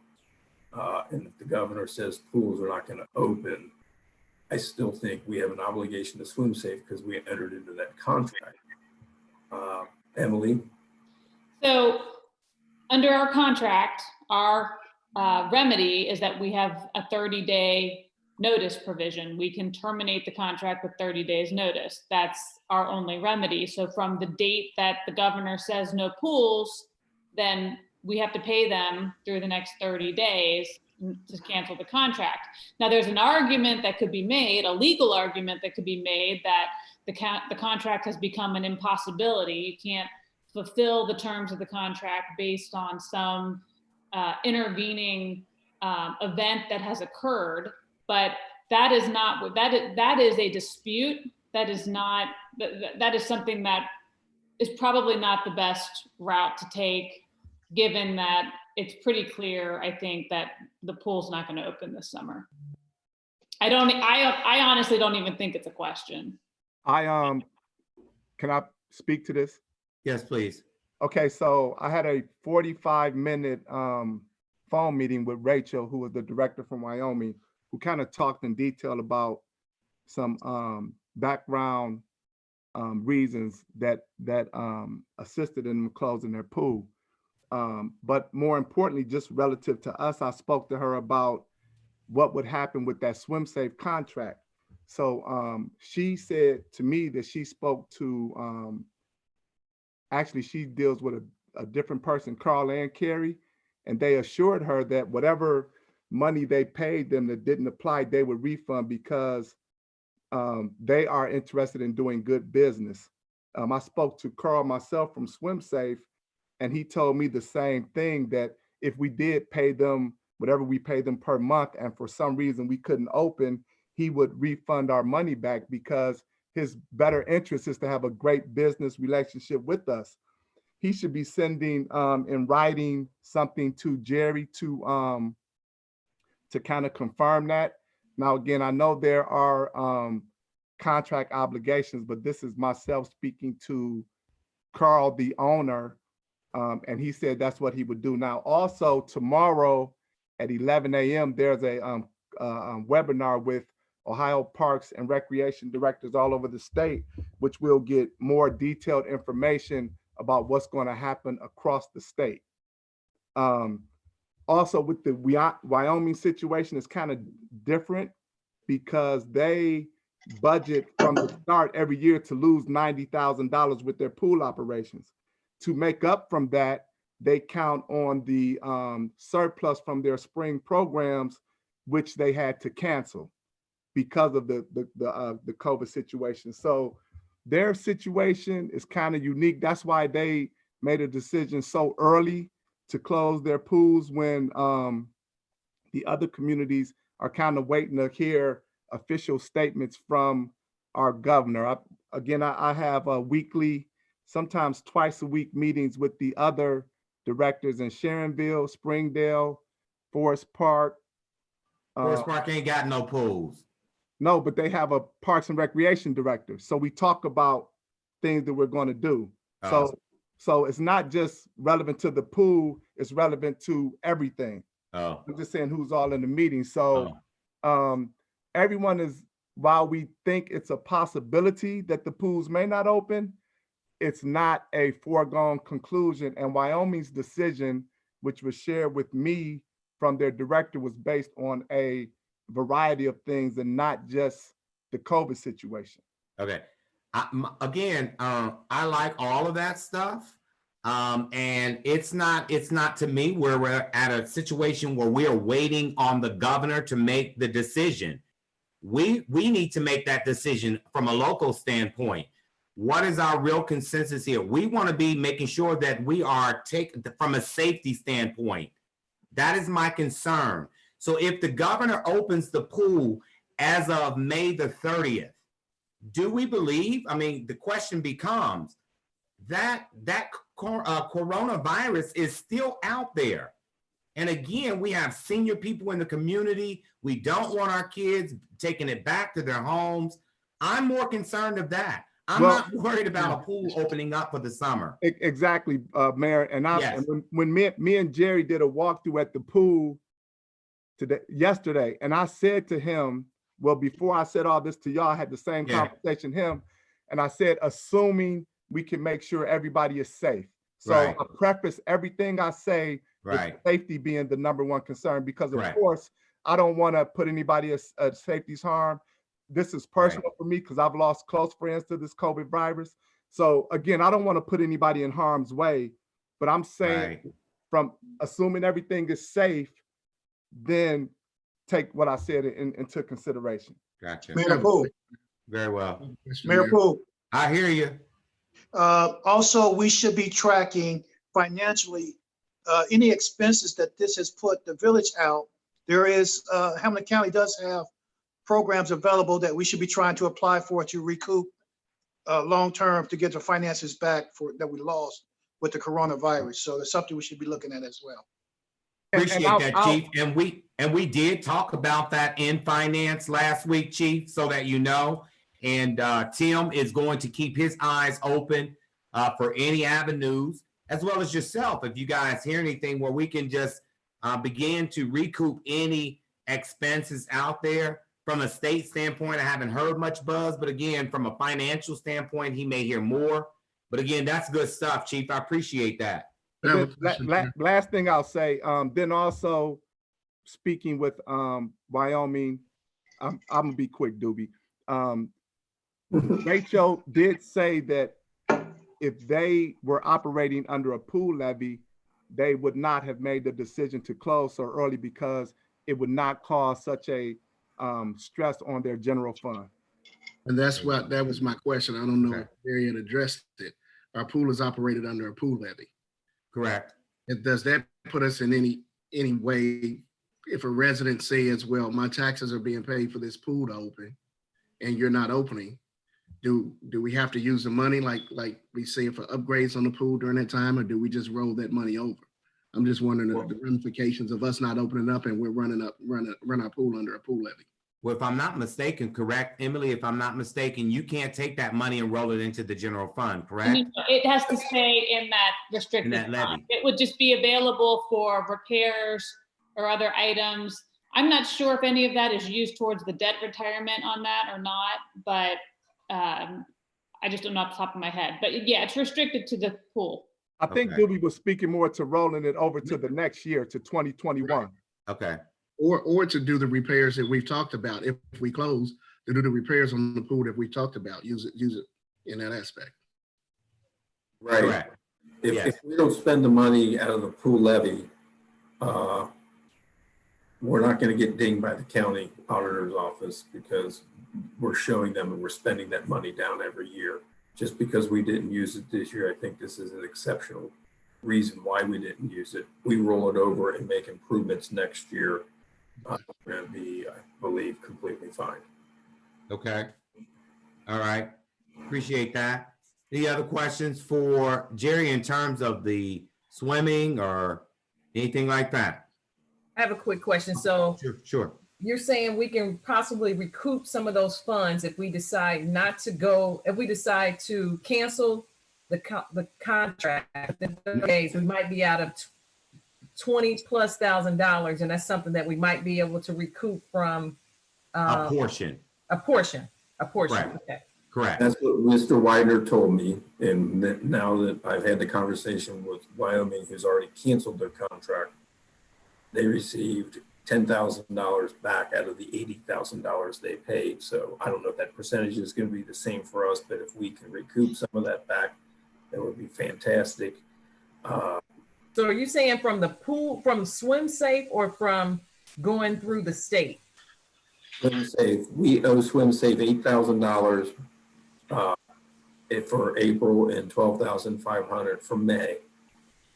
And if the governor says pools are not going to open, I still think we have an obligation to swim safe because we entered into that contract. Emily? So under our contract, our remedy is that we have a 30-day notice provision. We can terminate the contract with 30 days notice. That's our only remedy. So from the date that the governor says no pools, then we have to pay them through the next 30 days to cancel the contract. Now there's an argument that could be made, a legal argument that could be made, that the contract has become an impossibility. You can't fulfill the terms of the contract based on some intervening event that has occurred, but that is not what that is a dispute. That is not, that is something that is probably not the best route to take, given that it's pretty clear, I think, that the pool's not going to open this summer. I honestly don't even think it's a question. Can I speak to this? Yes, please. Okay, so I had a 45-minute phone meeting with Rachel, who was the director from Wyoming, who kind of talked in detail about some background reasons that assisted in them closing their pool. But more importantly, just relative to us, I spoke to her about what would happen with that swim safe contract. So she said to me that she spoke to, actually she deals with a different person, Carl and Carrie, and they assured her that whatever money they paid them that didn't apply, they would refund because they are interested in doing good business. I spoke to Carl myself from Swim Safe, and he told me the same thing, that if we did pay them whatever we pay them per month, and for some reason we couldn't open, he would refund our money back because his better interest is to have a great business relationship with us. He should be sending in writing something to Jerry to kind of confirm that. Now, again, I know there are contract obligations, but this is myself speaking to Carl, the owner, and he said that's what he would do. Now, also tomorrow at 11 a.m., there's a webinar with Ohio Parks and Recreation directors all over the state, which will get more detailed information about what's going to happen across the state. Also with the Wyoming situation, is kind of different because they budget from the start every year to lose $90,000 with their pool operations. To make up from that, they count on the surplus from their spring programs, which they had to cancel because of the COVID situation. So their situation is kind of unique. That's why they made a decision so early to close their pools when the other communities are kind of waiting to hear official statements from our governor. I have a weekly, sometimes twice a week meetings with the other directors in Sharonville, Springdale, Forest Park. Forest Park ain't got no pools. No, but they have a Parks and Recreation director. So we talk about things that we're going to do. So it's not just relevant to the pool, it's relevant to everything. I'm just saying who's all in the meeting. So everyone is, while we think it's a possibility that the pools may not open, it's not a foregone conclusion. And Wyoming's decision, which was shared with me from their director, was based on a variety of things and not just the COVID situation. Okay. I like all of that stuff. And it's not to me where we're at a situation where we are waiting on the governor to make the decision. We need to make that decision from a local standpoint. What is our real consensus here? We want to be making sure that we are taking from a safety standpoint. That is my concern. So if the governor opens the pool as of May the 30th, do we believe, I mean, the question becomes that coronavirus is still out there. And again, we have senior people in the community. We don't want our kids taking it back to their homes. I'm more concerned of that. I'm not worried about a pool opening up for the summer. Exactly, Mayor. And Yes. when me and Jerry did a walkthrough at the pool yesterday, and I said to him, Well, before I said all this to y'all, I had the same Yeah. conversation him, and I said, assuming we can make sure everybody is safe. So Right. I preface everything I say Right. with safety being the number one concern, because of Correct. course, I don't want to put anybody at safety's harm. This is personal for me because I've lost close friends to this COVID virus. So again, I don't want to put anybody in harm's way, but I'm saying Right. from assuming everything is safe, then take what I said into consideration. Gotcha. Mayor Poole, Very well. Mayor Poole. I hear you. Also, we should be tracking financially any expenses that this has put the village out. There is, Hamilton County does have programs available that we should be trying to apply for to recoup long-term to get the finances back that we lost with the coronavirus. So it's something we should be looking at as well. Appreciate that, Chief. And we did talk about that in finance last week, Chief, so that you know. And Tim is going to keep his eyes open for any avenues, as well as yourself. If you guys hear anything where we can just begin to recoup any expenses out there. From a state standpoint, I haven't heard much buzz, but again, from a financial standpoint, he may hear more. But again, that's good stuff, Chief. I appreciate that. Last thing I'll say, then also speaking with Wyoming, I'm gonna be quick, Doobie. Rachel did say that if they were operating under a pool levy, they would not have made the decision to close so early because it would not cause such a stress on their general fund. And that was my question. I don't know if Marion addressed it. Our pool is operated under a pool levy. Correct. And does that put us in any way, if a resident says, well, my taxes are being paid for this pool to open and you're not opening, do we have to use the money like we say for upgrades on the pool during that time, or do we just roll that money over? I'm just wondering the ramifications of us not opening up and we're run our pool under a pool levy. Well, if I'm not mistaken, correct, Emily, if I'm not mistaken, you can't take that money and roll it into the general fund, correct? It has to stay in that restricted fund. It would just be available for repairs or other items. I'm not sure if any of that is used towards the debt retirement on that or not, but I just don't know off the top of my head. But yeah, it's restricted to the pool. I think Doobie was speaking more to rolling it over to the next year, to 2021. Okay. Or to do the repairs that we've talked about. If we close, to do the repairs on the pool that we talked about, use it in that aspect. Right. Correct. If we don't spend the money out of the pool levy, we're not going to get dinged by the county auditor's office because we're showing them and we're spending that money down every year. Just because we didn't use it this year, I think this is an exceptional reason why we didn't use it. We roll it over and make improvements next year. We're going to be, I believe, completely fine. Okay. All right. Appreciate that. Any other questions for Jerry in terms of the swimming or anything like that? I have a quick question. So Sure. You're saying we can possibly recoup some of those funds if we decide not to go, if we decide to cancel the contract in 30 days, we might be out of $20,000+, and that's something that we might be able to recoup from A portion. A portion. Correct. Okay. Correct. That's what Mr. Widener told me. And now that I've had the conversation with Wyoming, who's already canceled their contract, they received $10,000 back out of the $80,000 they paid. So I don't know if that percentage is going to be the same for us, but if we can recoup some of that back, that would be fantastic. So are you saying from the pool, from Swim Safe, or from going through the state? Swim Safe, we owe Swim Safe $8,000 for April and $12,500 for May.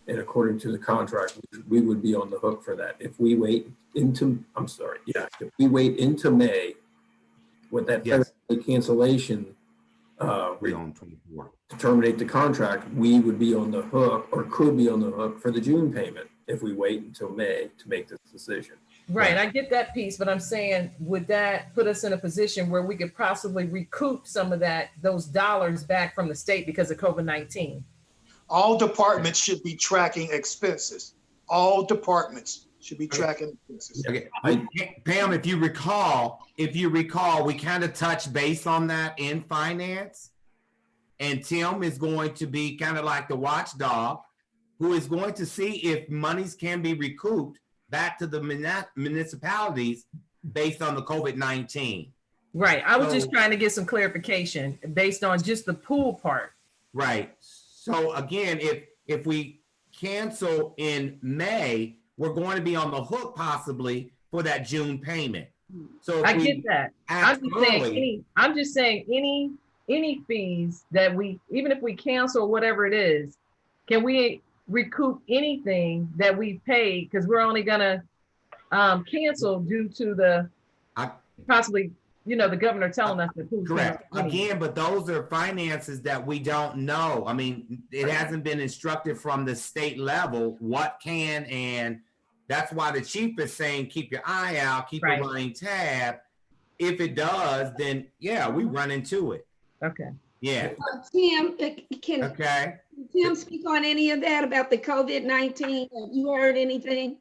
And according to the contract, we would be on the hook for that. If we wait into, if we wait into May with that cancellation to terminate the contract, we would be on the hook, or could be on the hook, for the June payment if we wait until May to make this decision. Right, I get that piece, but I'm saying, would that put us in a position where we could possibly recoup some of those dollars back from the state because of COVID-19? All departments should be tracking expenses. All departments should be tracking expenses. Okay. Pam, if you recall, we kind of touched base on that in finance. And Tim is going to be kind of like the watchdog who is going to see if monies can be recouped back to the municipalities based on the COVID-19. Right. I was just So- trying to get some clarification based on just the pool part. Right. So again, if we cancel in May, we're going to be on the hook possibly for that June payment. So if I we get that. act early- I'm just saying any fees that we, even if we cancel whatever it is, can we recoup anything that we paid? Because we're only gonna cancel due to the possibly, the governor telling us that. Correct. Again, but those are finances that we don't know. I mean, it hasn't been instructed from the state level what can, and that's why the chief is saying, keep your eye out, keep a running tab. If it does, then yeah, we run into it. Okay. Yeah. Tim, can Okay. Tim speak on any of that about the COVID-19? Have you heard anything?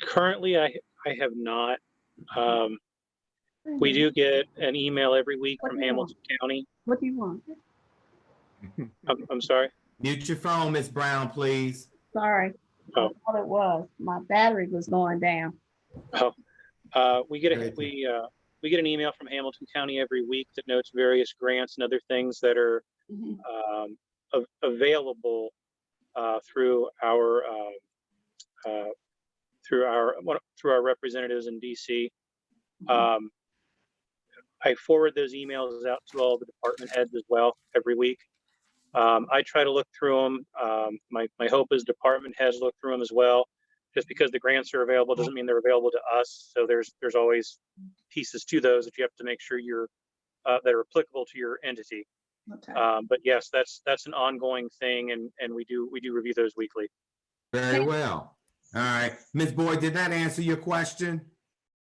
Currently, I have not. We do get an email every week from Hamilton County. What do you want? I'm sorry. Mute your phone, Ms. Brown, please. Sorry. Oh. That's all it was. My battery was going down. We get an email from Hamilton County every week that notes various grants and other things that are available through our representatives in DC. I forward those emails out to all the department heads as well every week. I try to look through them. My hope is department heads look through them as well. Just because the grants are available doesn't mean they're available to us. So there's always pieces to those that you have to make sure that are applicable to your entity. Okay. But yes, that's an ongoing thing, and we do review those weekly. Very well. All right. Ms. Boyd, did that answer your question?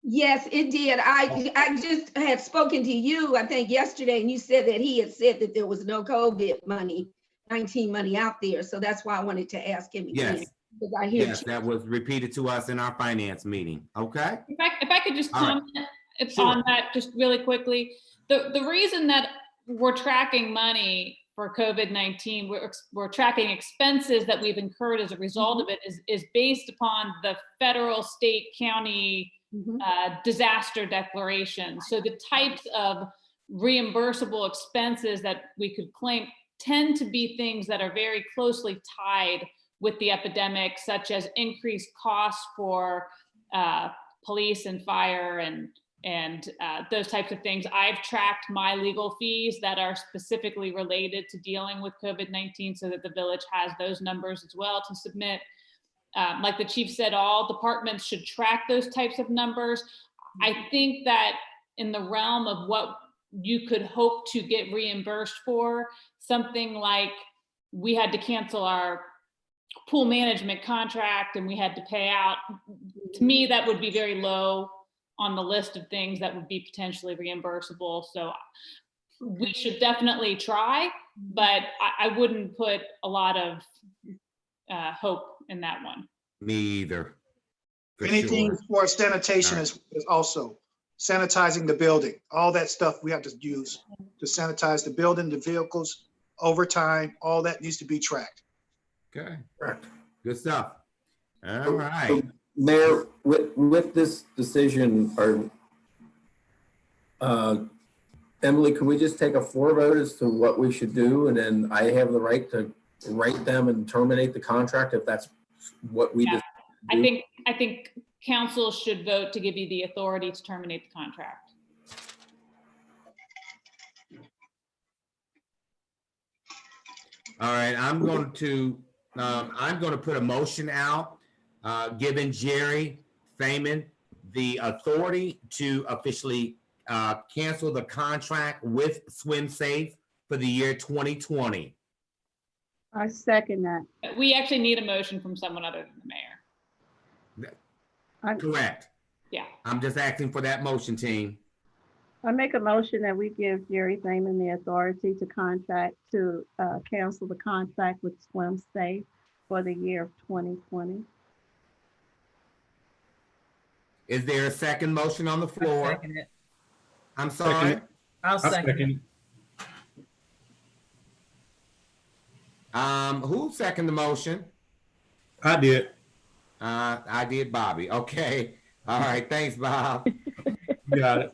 Yes, it did. I just had spoken to you, I think yesterday, and you said that he had said that there was no COVID-19 money out there. So that's why I wanted to ask him again. Yes. Because I hear Yes, that was repeated to us in our finance meeting. Okay. If I could just All right. comment Sure. on that just really quickly. The reason that we're tracking money for COVID-19, we're tracking expenses that we've incurred as a result of it is based upon the federal, state, county disaster declaration. So the types of reimbursable expenses that we could claim tend to be things that are very closely tied with the epidemic, such as increased costs for police and fire and those types of things. I've tracked my legal fees that are specifically related to dealing with COVID-19 so that the village has those numbers as well to submit. Like the chief said, all departments should track those types of numbers. I think that in the realm of what you could hope to get reimbursed for, something like we had to cancel our pool management contract and we had to pay out, to me, that would be very low on the list of things that would be potentially reimbursable. So we should definitely try, but I wouldn't put a lot of hope in that one. Me either. For Anything sure. for sanitation is also sanitizing the building. All that stuff we have to use to sanitize the building, the vehicles, overtime, all that needs to be tracked. Okay. Correct. Good stuff. All So, right. Mayor, with this decision, Emily, can we just take a vote as to what we should do? And then I have the right to write them and terminate the contract if that's what we Yeah. do? I think council should vote to give you the authority to terminate the contract. All right. I'm going to put a motion out, giving Jerry Feynman the authority to officially cancel the contract with Swim Safe for the year 2020. I second that. We actually need a motion from someone other than the mayor. Correct. Yeah. I'm just asking for that motion, team. I make a motion that we give Jerry Thayman the authority to cancel the contract with Swim Safe for the year of 2020. Is there a second motion on the I'll floor? second it. I'm sorry. Second. I'll second it. Who seconded the motion? I did. I did, Bobby. Okay. All right. Thanks, Bob. You got it.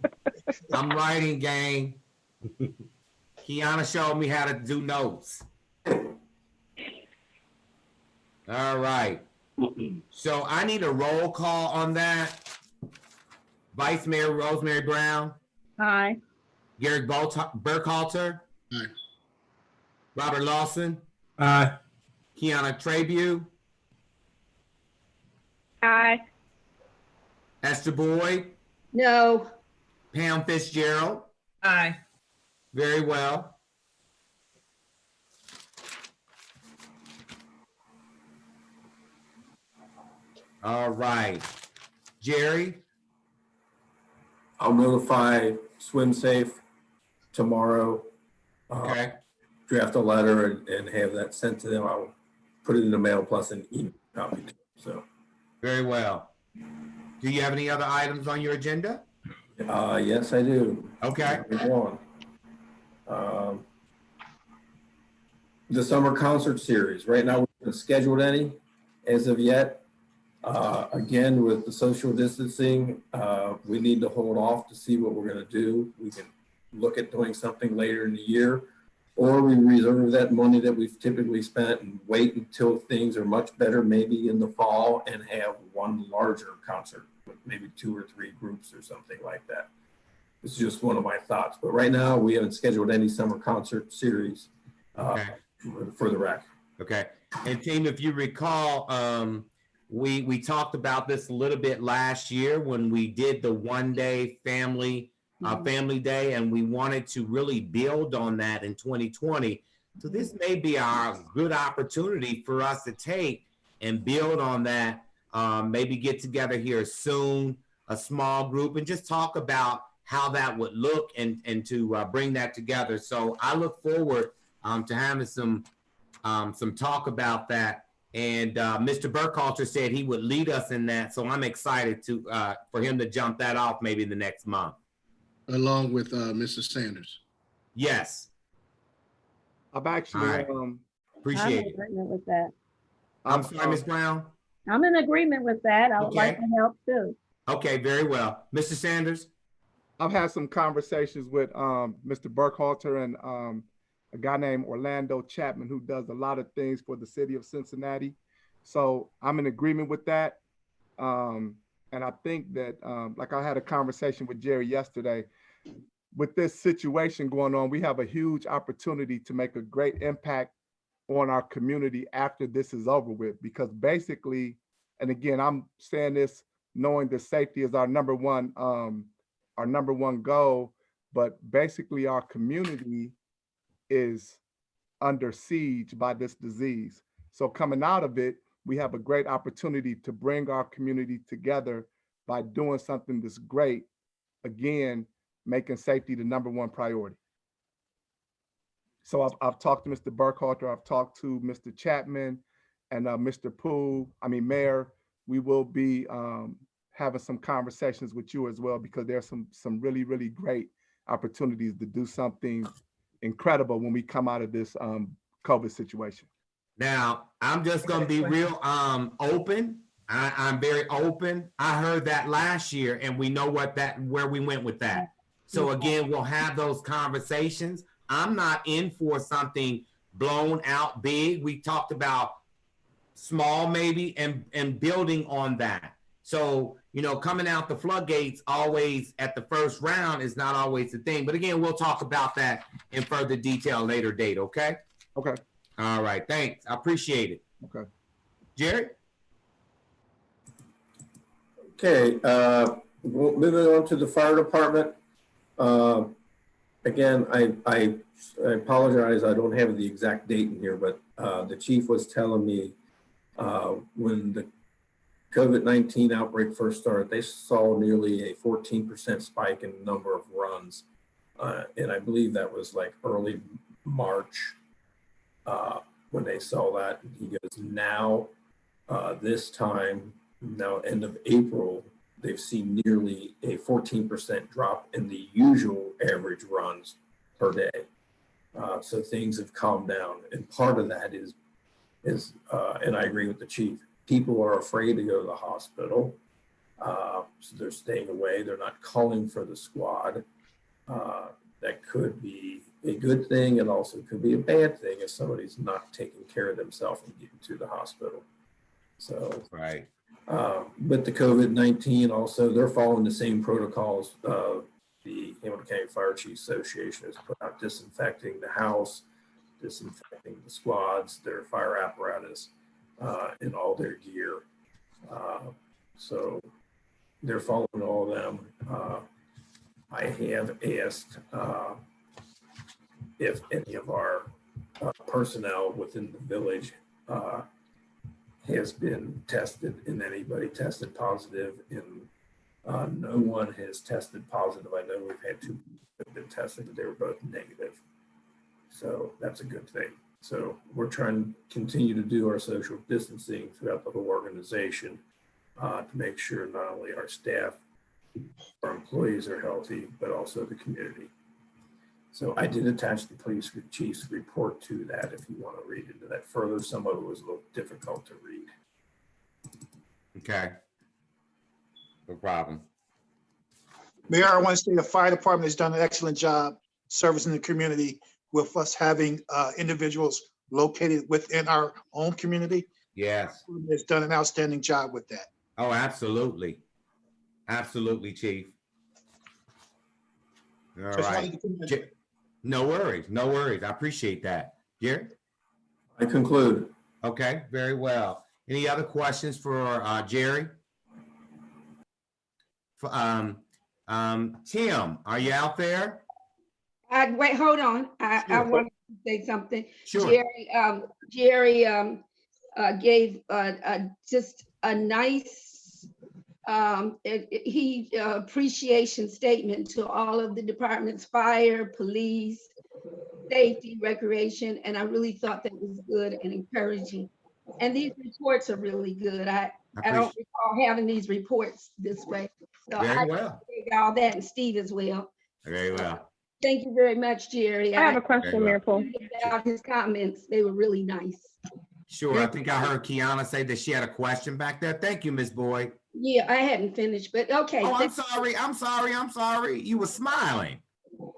I'm writing, gang. Kiana showed me how to do notes. All right. So I need a roll call on that. Vice Mayor Rosemary Brown, Aye. Garrett Burkhalter, Aye. Robert Lawson, Aye. Kiana Trabue, Aye. Esther Boyd, No, Pam Fitzgerald. Aye. Very well. All right. Jerry, I'll notify Swim Safe tomorrow. okay. Draft a letter and have that sent to them. I'll put it in the mail plus an email copy to them. So, Very well. Do you have any other items on your agenda? yes, I do. Okay. Go on. The summer concert series. Right now, we haven't scheduled any as of yet. Again, with the social distancing, we need to hold off to see what we're going to do. We can look at doing something later in the year, or we reserve that money that we've typically spent and wait until things are much better, maybe in the fall, and have one larger concert with maybe 2 or 3 groups or something like that. This is just one of my thoughts. But right now, we haven't scheduled any summer concert series Okay. for the rec. Okay. And team, if you recall, we talked about this a little bit last year when we did the one-day family day, and we wanted to really build on that in 2020. So this may be our good opportunity for us to take and build on that. Maybe get together here soon, a small group, and just talk about how that would look and to bring that together. So I look forward to having some talk about that. And Mr. Burkhalter said he would lead us in that. So I'm excited for him to jump that off maybe in the next month. Along with Mr. Sanders. Yes. I've actually, All right. I'm Appreciate in it. agreement with that. I'm sorry, Ms. Brown. I'm in agreement with that. I would like Okay. to help too. Okay, very well. Mr. Sanders? I've had some conversations with Mr. Burkhalter and a guy named Orlando Chapman, who does a lot of things for the city of Cincinnati. So I'm in agreement with that. And I think that, like I had a conversation with Jerry yesterday, with this situation going on, we have a huge opportunity to make a great impact on our community after this is over with. Because basically, and again, I'm saying this knowing that safety is our number one goal, but basically our community is under siege by this disease. So coming out of it, we have a great opportunity to bring our community together by doing something that's great. Again, making safety the number one priority. So I've talked to Mr. Burkhalter, I've talked to Mr. Chapman and Mr. Mayor. We will be having some conversations with you as well, because there's some really, really great opportunities to do something incredible when we come out of this COVID situation. Now, I'm just going to be real open. I'm very open. I heard that last year, and we know where we went with that. So again, we'll have those conversations. I'm not in for something blown out big. We talked about small maybe and building on that. So, coming out the floodgates always at the first round is not always the thing. But again, we'll talk about that in further detail later date, okay? Okay. All right, thanks. I appreciate it. Okay. Jerry? Okay, moving on to the fire department. Again, I apologize, I don't have the exact date in here, but the chief was telling me when the COVID-19 outbreak first started, they saw nearly a 14% spike in the number of runs. And I believe that was like early March when they saw that. He goes, now, this time, now end of April, they've seen nearly a 14% drop in the usual average runs per day. So things have calmed down, and part of that is and I agree with the chief. People are afraid to go to the hospital, so they're staying away. They're not calling for the squad. That could be a good thing, and also could be a bad thing if somebody's not taking care of themselves and getting to the hospital. So, Right. with the COVID-19, also they're following the same protocols. The Hamilton County Fire Chiefs Association has put out disinfecting the house, disinfecting the squads, their fire apparatus, and all their gear. So they're following all of them. I have asked if any of our personnel within the village has been tested, and anybody tested positive, and no one has tested positive. I know we've had 2 people that have been tested, but they were both negative. So that's a good thing. So we're trying to continue to do our social distancing throughout the whole organization to make sure not only our staff, our employees are healthy, but also the community. So I did attach the police chief's report to that if you want to read into that further. Some of it was a little difficult to read. Okay. No problem. Mayor, I want to say the fire department has done an excellent job servicing the community with us having individuals located within our own community. Yes. It's done an outstanding job with that. Oh, absolutely. Absolutely, Chief. All Just right. wanted to comment on that. No worries. No worries. I appreciate that. Gary? I conclude. Okay, very well. Any other questions for Jerry? Tim, are you out there? Wait, hold on. I Sure. want to say something. Sure. Jerry gave just a nice appreciation statement to all of the departments, fire, police, safety, recreation, and I really thought that was good and encouraging. And these reports are really good. I don't recall having these reports this way. So Very well. I all that, and Steve as well. Very well. Thank you very much, Jerry. I have a question, Mayor Poole. About his comments, they were really nice. Sure. I think I heard Kiana say that she had a question back there. Thank you, Ms. Boyd. Yeah, I hadn't finished, but okay. Oh, I'm sorry. I'm sorry. I'm sorry. You were smiling.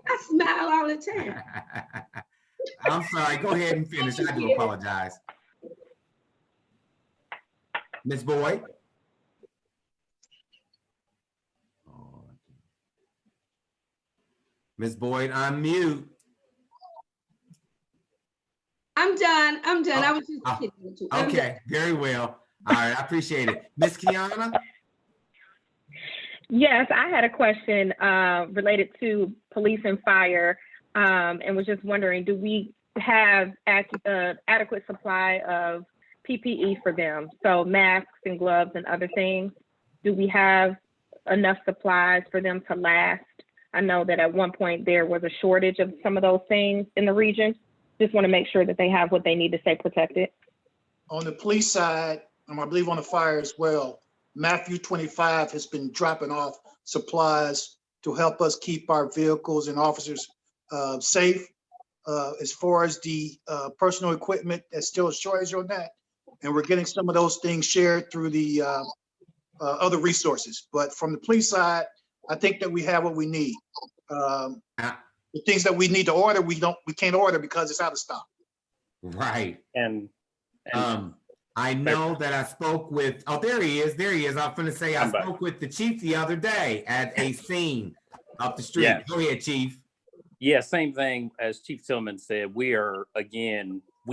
I smile all the time. I'm sorry. Go ahead and finish. I do apologize. Ms. Boyd? Ms. Boyd, unmute. I'm done. I'm done. I was just Oh, kidding with you. I'm done. okay, very well. All right, I appreciate it. Ms. Kiana? Yes, I had a question related to police and fire, and was just wondering, do we have adequate supply of PPE for them? So masks and gloves and other things. Do we have enough supplies for them to last? I know that at one point there was a shortage of some of those things in the region. Just want to make sure that they have what they need to stay protected. On the police side, I believe on the fire as well, Matthew 25 has been dropping off supplies to help us keep our vehicles and officers safe. As far as the personal equipment, there's still a shortage on that. And we're getting some of those things shared through the other resources. But from the police side, I think that we have what we need. The things that we need to order, we can't order because it's out of stock. Right. And I know that I spoke with, oh, there he is. There he is. I was going to say, I spoke with the chief the other day at a scene up the street. Yeah. Go ahead, Chief. yeah, same thing as Chief Tillman said. We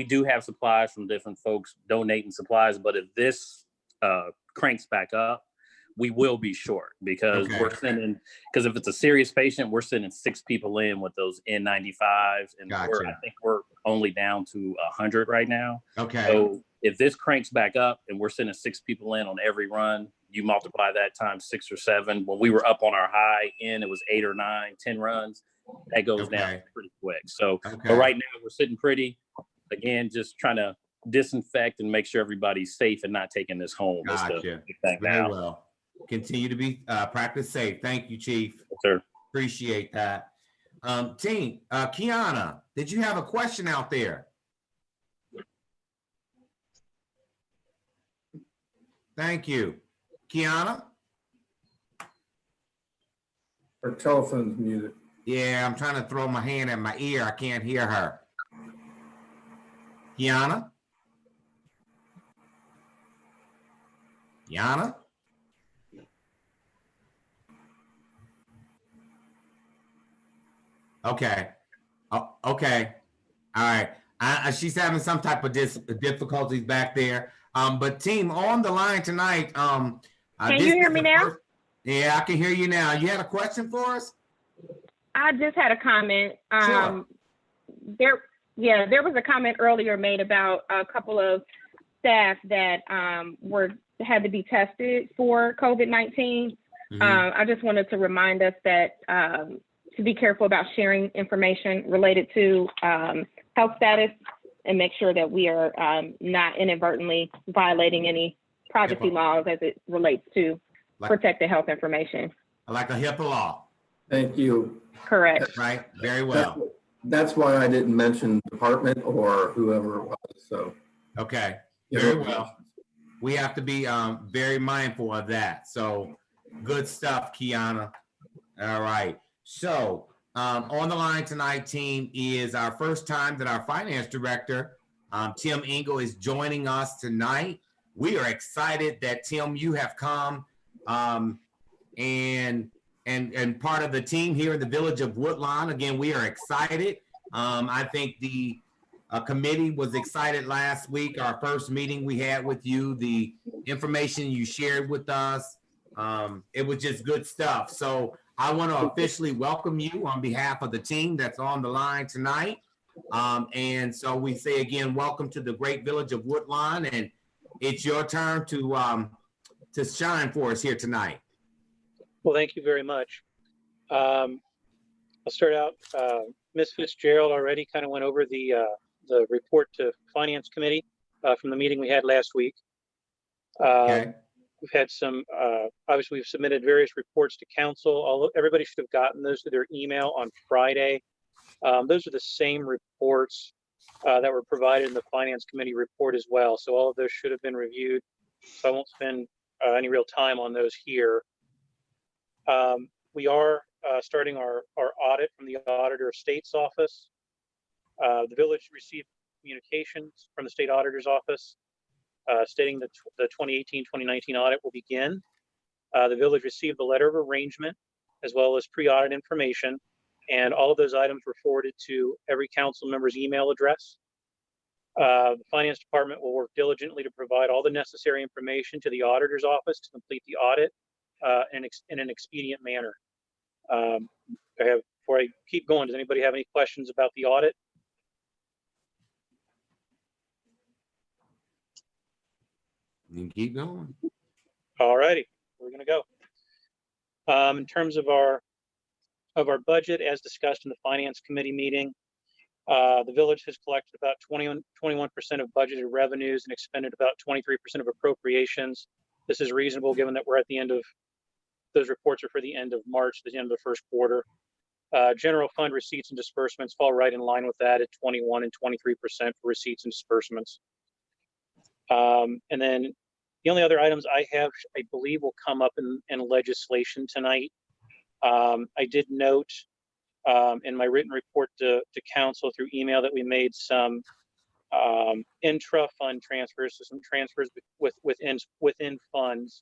do have supplies from different folks donating supplies, but if this cranks back up, we will be short because because if it's a serious patient, we're sending 6 people in with those N95s, and I think we're only down to 100 right now. Okay. So if this cranks back up and we're sending 6 people in on every run, you multiply that times 6 or 7. When we were up on our high end, it was 8 or 9, 10 runs. That goes down pretty quick. So but right now we're sitting pretty. Again, just trying to disinfect and make sure everybody's safe and not taking this home. Gotcha. Is the big thing now. Well. Continue to be practice safe. Thank you, Chief. Yes, sir. Appreciate that. Team, Kiana, did you have a question out there? Thank you. Kiana? Her telephone's muted. Yeah, I'm trying to throw my hand at my ear. I can't hear her. Kiana? Kiana? Okay. Oh, okay. All right. She's having some type of difficulties back there. But team on the line tonight. Can you hear me now? Yeah, I can hear you now. You had a question for us? I just had a comment. Sure. There was a comment earlier made about a couple of staff that had to be tested for COVID-19. I just wanted to remind us that to be careful about sharing information related to health status and make sure that we are not inadvertently violating any privacy laws as it relates to protected health information. Like a HIPAA law. Thank you. Correct. Right. Very well. That's why I didn't mention department or whoever it was. So. Okay. Very well. We have to be very mindful of that. So good stuff, Kiana. All right. So on the line tonight, team, is our first time that our finance director, Tim Engel, is joining us tonight. We are excited that, Tim, you have come and part of the team here in the village of Woodlawn. Again, we are excited. I think the committee was excited last week, our first meeting we had with you, the information you shared with us. It was just good stuff. So I want to officially welcome you on behalf of the team that's on the line tonight. And so we say again, welcome to the great village of Woodlawn, and it's your turn to shine for us here tonight. Well, thank you very much. I'll start out. Ms. Fitzgerald already kind of went over the report to Finance Committee from the meeting we had last week. Okay. We've had some, obviously we've submitted various reports to council. Everybody should have gotten those to their email on Friday. Those are the same reports that were provided in the Finance Committee report as well. So all of those should have been reviewed. So I won't spend any real time on those here. We are starting our audit from the Auditor of State's office. The village received communications from the State Auditor's office stating that the 2018-2019 audit will begin. The village received the letter of arrangement as well as pre-audit information, and all of those items were forwarded to every council member's email address. The Finance Department will work diligently to provide all the necessary information to the Auditor's office to complete the audit in an expedient manner. Before I keep going, does anybody have any questions about the audit? You can keep going. All righty, we're going to go. In terms of our budget, as discussed in the Finance Committee meeting, the village has collected about 21% of budgeted revenues and expended about 23% of appropriations. This is reasonable given that we're at the end of, those reports are for the end of March, the end of the first quarter. General fund receipts and disbursements fall right in line with that at 21 and 23% for receipts and disbursements. And then the only other items I have, I believe, will come up in legislation tonight. I did note in my written report to council through email that we made some intra-fund transfers, so some transfers within funds.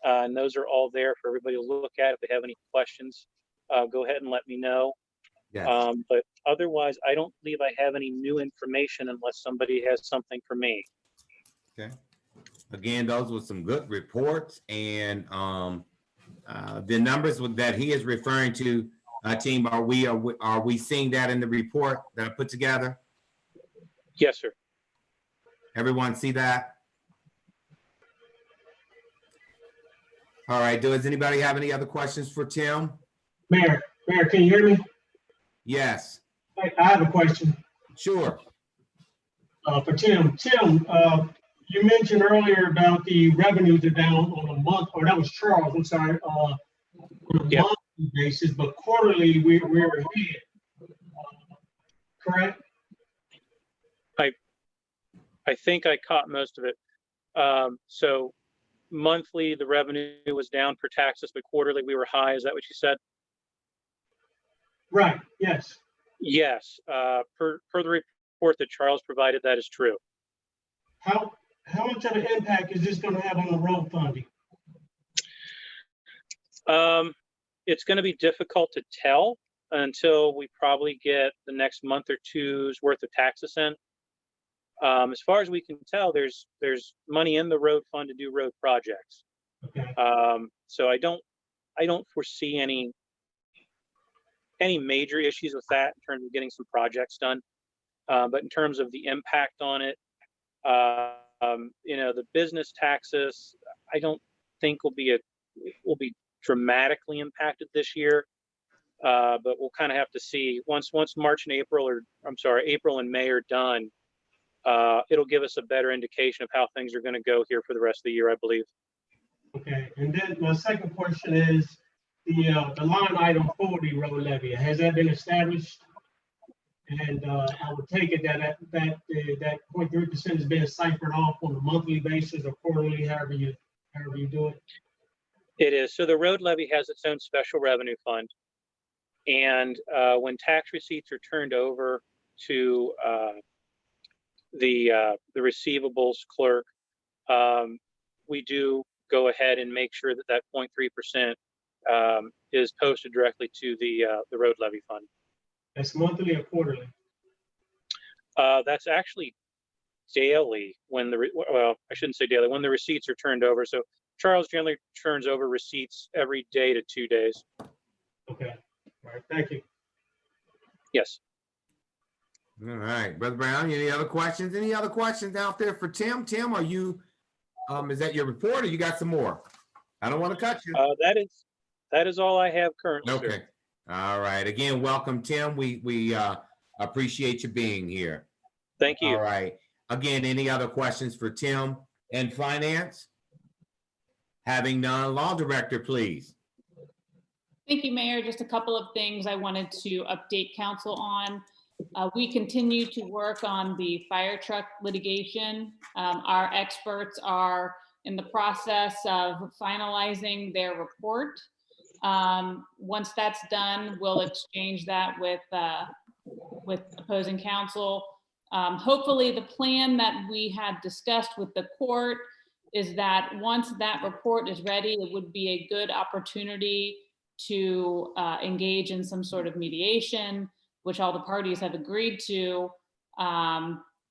And those are all there for everybody to look at. If they have any questions, go ahead and let me know. Yes. But otherwise, I don't believe I have any new information unless somebody has something for me. Okay. Again, those were some good reports, and the numbers that he is referring to, team, are we seeing that in the report that I put together? Yes, sir. Everyone see that? All right. Does anybody have any other questions for Tim? Mayor, can you hear me? Yes. I have a question. Sure. For Tim. Tim, you mentioned earlier about the revenues are down on the month, or that was Charles, I'm sorry, on a Yep. monthly basis, but quarterly, we're ahead. Correct? I think I caught most of it. So monthly, the revenue was down for taxes, but quarterly we were high. Is that what you said? Right, yes. Yes. Per the report that Charles provided, that is true. How much of an impact is this gonna have on the road funding? It's going to be difficult to tell until we probably get the next month or two's worth of taxes in. As far as we can tell, there's money in the road fund to do road projects. Okay. So I don't foresee any major issues with that in terms of getting some projects done. But in terms of the impact on it, the business taxes, I don't think will be dramatically impacted this year. But we'll kind of have to see once March and April and May are done. It'll give us a better indication of how things are going to go here for the rest of the year, I believe. Okay, and then my second question is the line item for the road levy. Has that been established? And I would take it that 0.3% has been ciphered off on a monthly basis or quarterly, however you do it. It is. So the road levy has its own special revenue fund. And when tax receipts are turned over to the receivables clerk, we do go ahead and make sure that 0.3% is posted directly to the road levy fund. That's monthly or quarterly? That's actually daily when I shouldn't say daily, when the receipts are turned over. So Charles generally turns over receipts every day to 2 days. Okay. All right. Thank you. Yes. All right, Brother Brown, any other questions? Any other questions out there for Tim? Tim, are you, is that your report or you got some more? I don't want to cut you. That is all I have currently. Okay. Sir. All right. Again, welcome, Tim. We appreciate you being here. Thank you. All right. Again, any other questions for Tim and Finance? Having none, Law Director, please. Thank you, Mayor. Just a couple of things I wanted to update council on. We continue to work on the fire truck litigation. Our experts are in the process of finalizing their report. Once that's done, we'll exchange that with opposing counsel. Hopefully the plan that we had discussed with the court is that once that report is ready, it would be a good opportunity to engage in some sort of mediation, which all the parties have agreed to.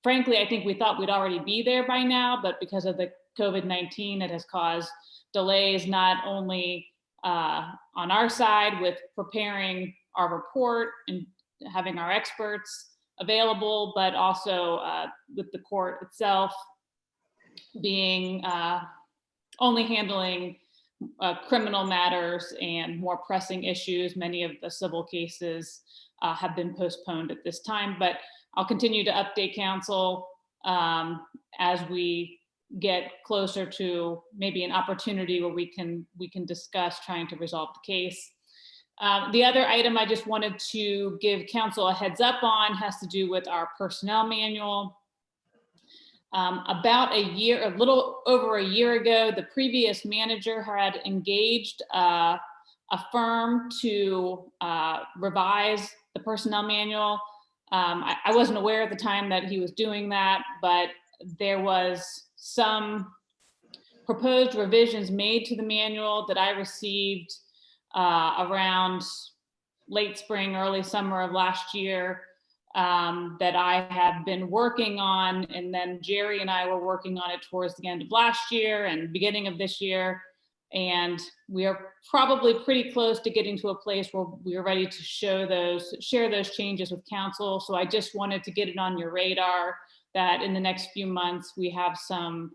Frankly, I think we thought we'd already be there by now, but because of the COVID-19, it has caused delays not only on our side with preparing our report and having our experts available, but also with the court itself being only handling criminal matters and more pressing issues. Many of the civil cases have been postponed at this time, but I'll continue to update council as we get closer to maybe an opportunity where we can discuss trying to resolve the case. The other item I just wanted to give council a heads up on has to do with our personnel manual. About a little over a year ago, the previous manager had engaged a firm to revise the personnel manual. I wasn't aware at the time that he was doing that, but there was some proposed revisions made to the manual that I received around late spring, early summer of last year that I have been working on. And then Jerry and I were working on it towards the end of last year and beginning of this year. And we are probably pretty close to getting to a place where we are ready to share those changes with council. So I just wanted to get it on your radar that in the next few months, we have some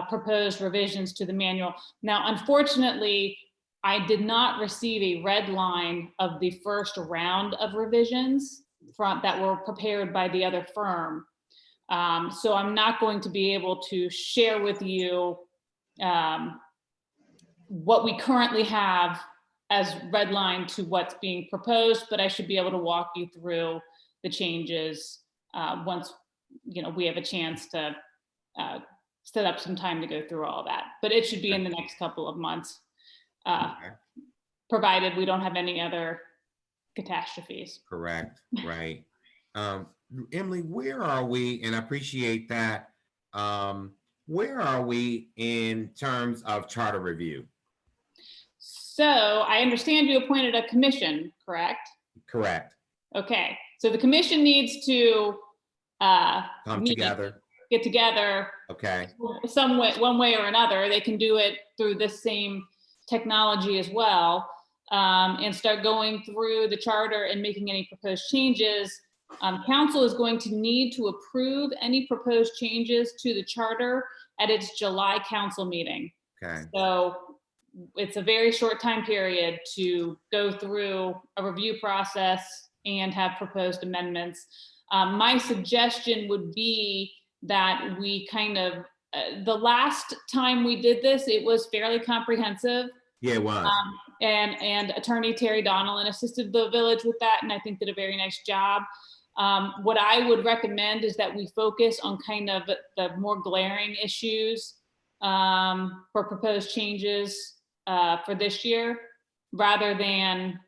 proposed revisions to the manual. Now, unfortunately, I did not receive a red line of the first round of revisions that were prepared by the other firm. So I'm not going to be able to share with you what we currently have as red line to what's being proposed, but I should be able to walk you through the changes once, you know, we have a chance to set up some time to go through all that. But it should be in the next couple of months, provided we don't have any other catastrophes. Correct, right. Emily, where are we, and I appreciate that, where are we in terms of charter review? So I understand you appointed a commission, correct? Correct. Okay, so the commission needs to Come together. get together. Okay. Some way, one way or another. They can do it through this same technology as well, and start going through the charter and making any proposed changes. Council is going to need to approve any proposed changes to the charter at its July council meeting. Okay. So it's a very short time period to go through a review process and have proposed amendments. My suggestion would be that we kind of, the last time we did this, it was fairly comprehensive. Yeah, it was. And Attorney Terry Donnellan assisted the village with that, and I think did a very nice job. What I would recommend is that we focus on kind of the more glaring issues for proposed changes for this year, rather than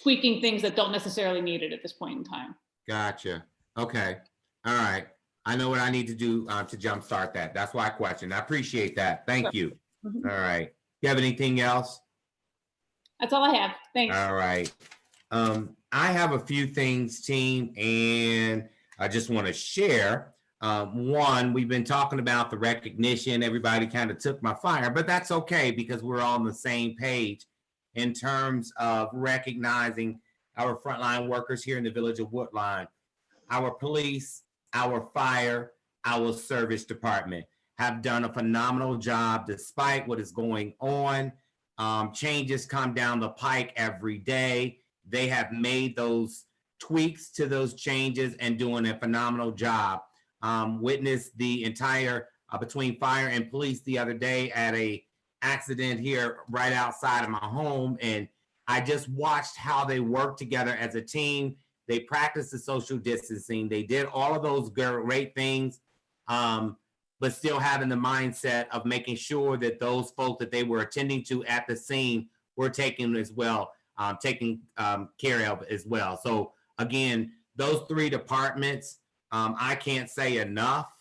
tweaking things that don't necessarily need it at this point in time. Gotcha. Okay. All right. I know what I need to do to jumpstart that. That's why I questioned. I appreciate that. Thank you. All right. You have anything else? That's all I have. Thanks. All right. I have a few things, team, and I just want to share. One, we've been talking about the recognition. Everybody kind of took my fire, but that's okay because we're all on the same page in terms of recognizing our frontline workers here in the village of Woodlawn. Our police, our fire, our service department have done a phenomenal job despite what is going on. Changes come down the pike every day. They have made those tweaks to those changes and doing a phenomenal job. Witnessed the entire between fire and police the other day at a accident here right outside of my home, and I just watched how they work together as a team. They practiced the social distancing. They did all of those great things, but still having the mindset of making sure that those folks that they were attending to at the scene were taken as well, taken care of as well. So again, those three departments, I can't say enough.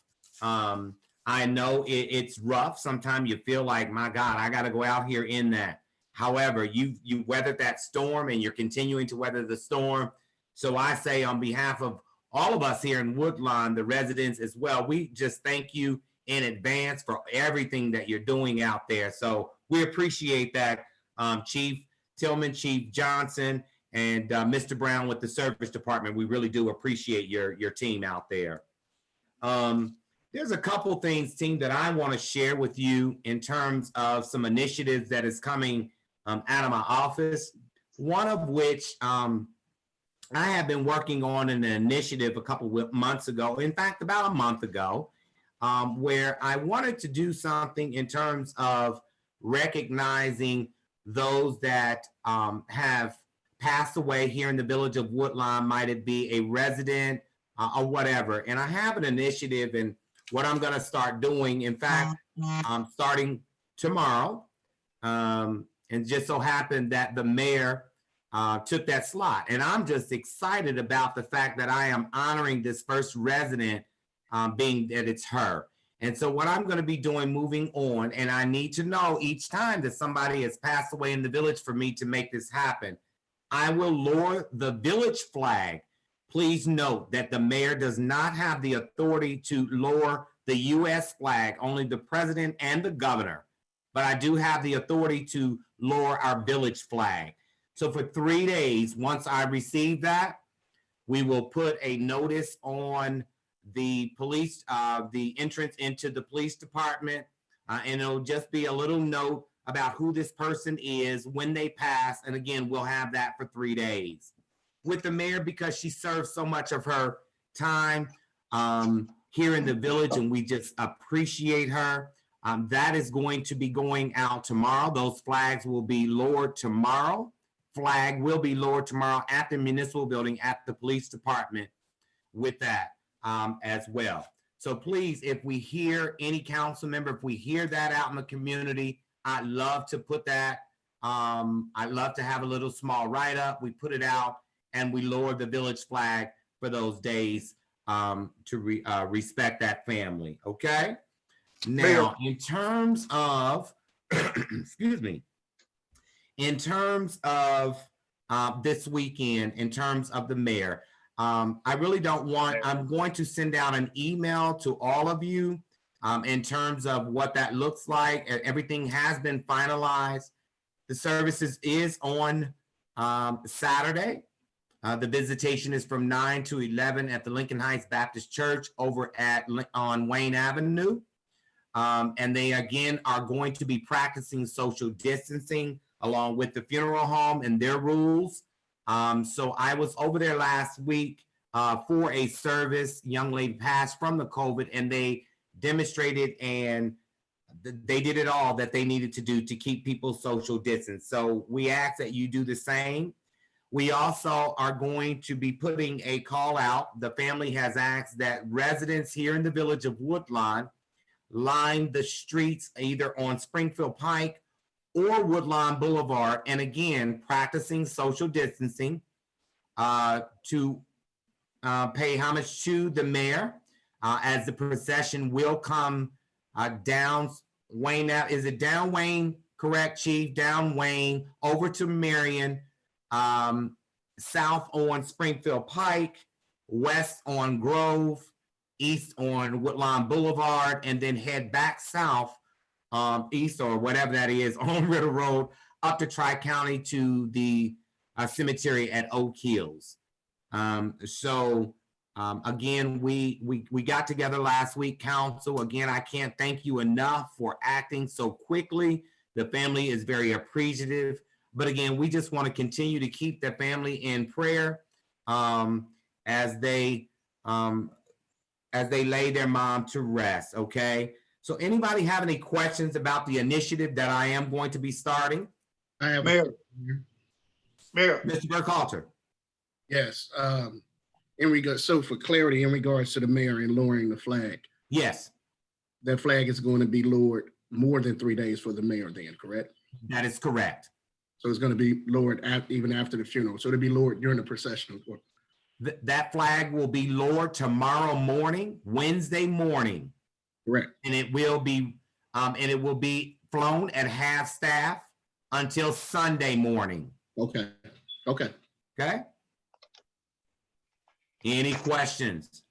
I know it's rough. Sometimes you feel like, my God, I got to go out here in that. However, you weathered that storm and you're continuing to weather the storm. So I say on behalf of all of us here in Woodlawn, the residents as well, we just thank you in advance for everything that you're doing out there. So we appreciate that, Chief Tillman, Chief Johnson, and Mr. Brown with the service department. We really do appreciate your team out there. There's a couple things, team, that I want to share with you in terms of some initiatives that is coming out of my office. One of which I have been working on an initiative a couple of months ago, in fact, about a month ago, where I wanted to do something in terms of recognizing those that have passed away here in the village of Woodlawn, might it be a resident or whatever. And I have an initiative, and what I'm going to start doing, in fact, starting tomorrow, and just so happened that the mayor took that slot. And I'm just excited about the fact that I am honoring this first resident, being that it's her. And so what I'm going to be doing moving on, and I need to know each time that somebody has passed away in the village for me to make this happen, I will lower the village flag. Please note that the mayor does not have the authority to lower the U.S. flag, only the president and the governor. But I do have the authority to lower our village flag. So for 3 days, once I receive that, we will put a notice on the police, the entrance into the police department, and it'll just be a little note about who this person is, when they pass, and again, we'll have that for 3 days. With the mayor, because she serves so much of her time here in the village, and we just appreciate her. That is going to be going out tomorrow. Those flags will be lowered tomorrow. Flag will be lowered tomorrow at the municipal building at the police department with that as well. So please, if we hear any council member, if we hear that out in the community, I'd love to put that. I'd love to have a little small write-up. We put it out and we lower the village flag for those days to respect that family, okay? Now, in terms of, excuse me, in terms of this weekend, in terms of the mayor, I really don't want, I'm going to send out an email to all of you in terms of what that looks like. Everything has been finalized. The services is on Saturday. The visitation is from 9 to 11 at the Lincoln Heights Baptist Church over on Wayne Avenue. And they again are going to be practicing social distancing along with the funeral home and their rules. So I was over there last week for a service. Young lady passed from the COVID, and they demonstrated and they did it all that they needed to do to keep people social distance. So we ask that you do the same. We also are going to be putting a call out. The family has asked that residents here in the village of Woodlawn line the streets either on Springfield Pike or Woodlawn Boulevard, and again, practicing social distancing to pay homage to the mayor as the procession will come down Wayne. Is it down Wayne? Correct, Chief? Down Wayne over to Marion, south on Springfield Pike, west on Grove, east on Woodlawn Boulevard, and then head back south, east or whatever that is, on Ritter Road, up to Tri-County to the cemetery at Oak Hills. Again, we got together last week, council. Again, I can't thank you enough for acting so quickly. The family is very appreciative. But again, we just want to continue to keep the family in prayer as they lay their mom to rest, okay? So anybody have any questions about the initiative that I am going to be starting? I have Mayor. Mr. Burkhalter. Yes. In regards, so for clarity, in regards to the mayor and lowering the flag. Yes. That flag is going to be lowered more than 3 days for the mayor then, correct? That is correct. So it's going to be lowered even after the funeral. So it'll be lowered during the procession. That flag will be lowered tomorrow morning, Wednesday morning. Correct. And it will be flown at half staff until Sunday morning. Okay. Okay. Okay. Any questions?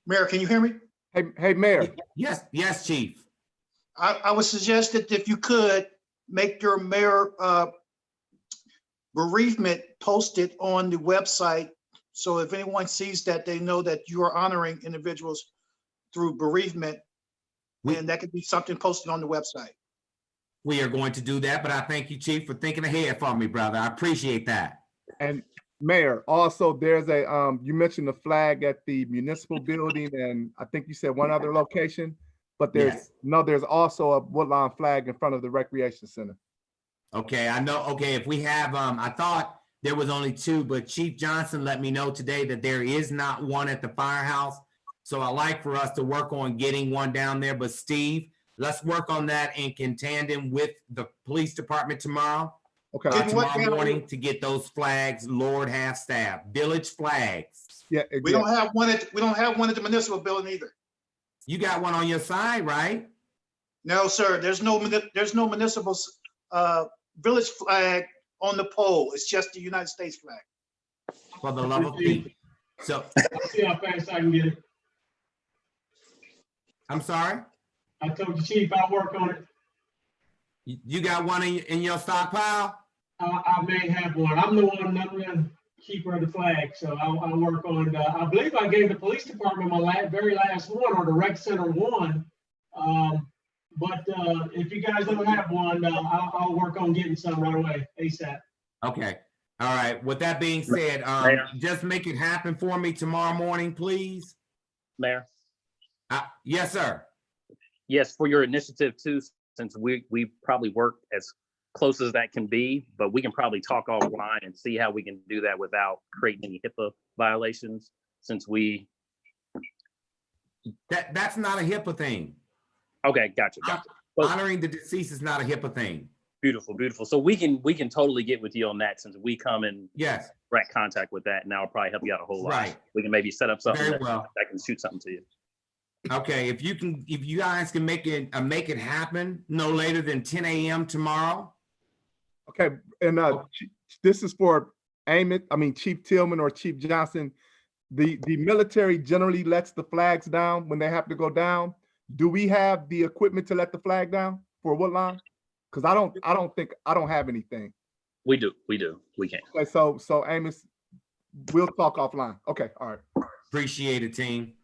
Mayor, can you hear me? Hey, Mayor. Yes, yes, Chief. I would suggest that if you could make your mayor bereavement posted on the website, so if anyone sees that, they know that you are honoring individuals through bereavement, and that could be something posted on the website. We are going to do that, but I thank you, Chief, for thinking ahead for me, brother. I appreciate that. And Mayor, also there's a, you mentioned the flag at the municipal building, and I think you said one other location, but there's there's also a Woodlawn flag in front of the recreation center. Okay, I know. Okay, if we have, I thought there was only two, but Chief Johnson let me know today that there is not one at the firehouse. So I like for us to work on getting one down there. But Steve, let's work on that in tandem with the police department tomorrow. Okay. Tomorrow morning to get those flags lowered half staff, village flags. Yeah. We don't have one at the municipal building either. You got one on your side, right? No, sir. There's no municipal village flag on the pole. It's just the United States flag. For the love of Pete. So I'll see how fast I can get it. I'm sorry? I told the chief I'll work on it. You got one in your stockpile? I may have one. I'm the keeper of the flag, so I'll work on. I believe I gave the police department my very last one, or the rec center one. But if you guys don't have one, I'll work on getting some right away, ASAP. Okay. All right. With that being said, just make it happen for me tomorrow morning, please. Mayor? Yes, sir. yes, for your initiative too, since we probably work as close as that can be, but we can probably talk offline and see how we can do that without creating any HIPAA violations, since we. That's not a HIPAA thing. Okay, gotcha. But honoring the deceased is not a HIPAA thing. beautiful, beautiful. So we can totally get with you on that, since we come in Yes, direct contact with that, and that'll probably help you out a whole lot. Right. We can maybe set up something Very that, well. that can shoot something to you. Okay, if you guys can make it happen no later than 10 a.m. tomorrow. Okay, and this is for Chief Tillman or Chief Johnson. The military generally lets the flags down when they have to go down. Do we have the equipment to let the flag down for Woodlawn? Because I don't have anything. We do, we can. Okay, so Amos, we'll talk offline. Okay, all right. Appreciate it, team.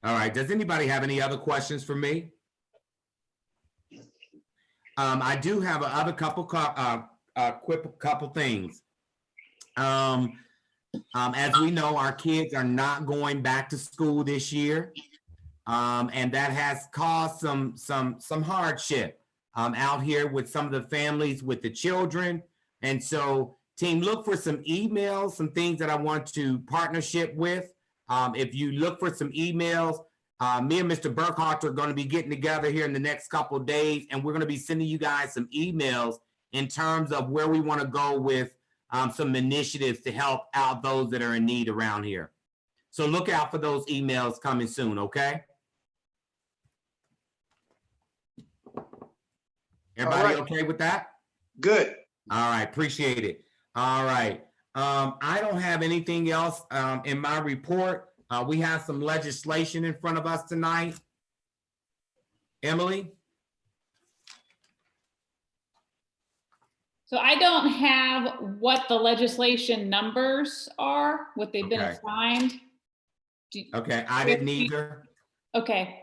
All right, does anybody have any other questions for me? I do have another couple things. As we know, our kids are not going back to school this year, and that has caused some hardship out here with some of the families with the children. And so, team, look for some emails, some things that I want to partnership with. If you look for some emails, me and Mr. Burkhardt are going to be getting together here in the next couple of days, and we're going to be sending you guys some emails in terms of where we want to go with some initiatives to help out those that are in need around here. So look out for those emails coming soon, okay? Everybody okay with that? Good. All right, appreciate it. All right. I don't have anything else in my report. We have some legislation in front of us tonight. Emily? So I don't have what the legislation numbers are, what they've been assigned. Okay, I didn't either. Okay.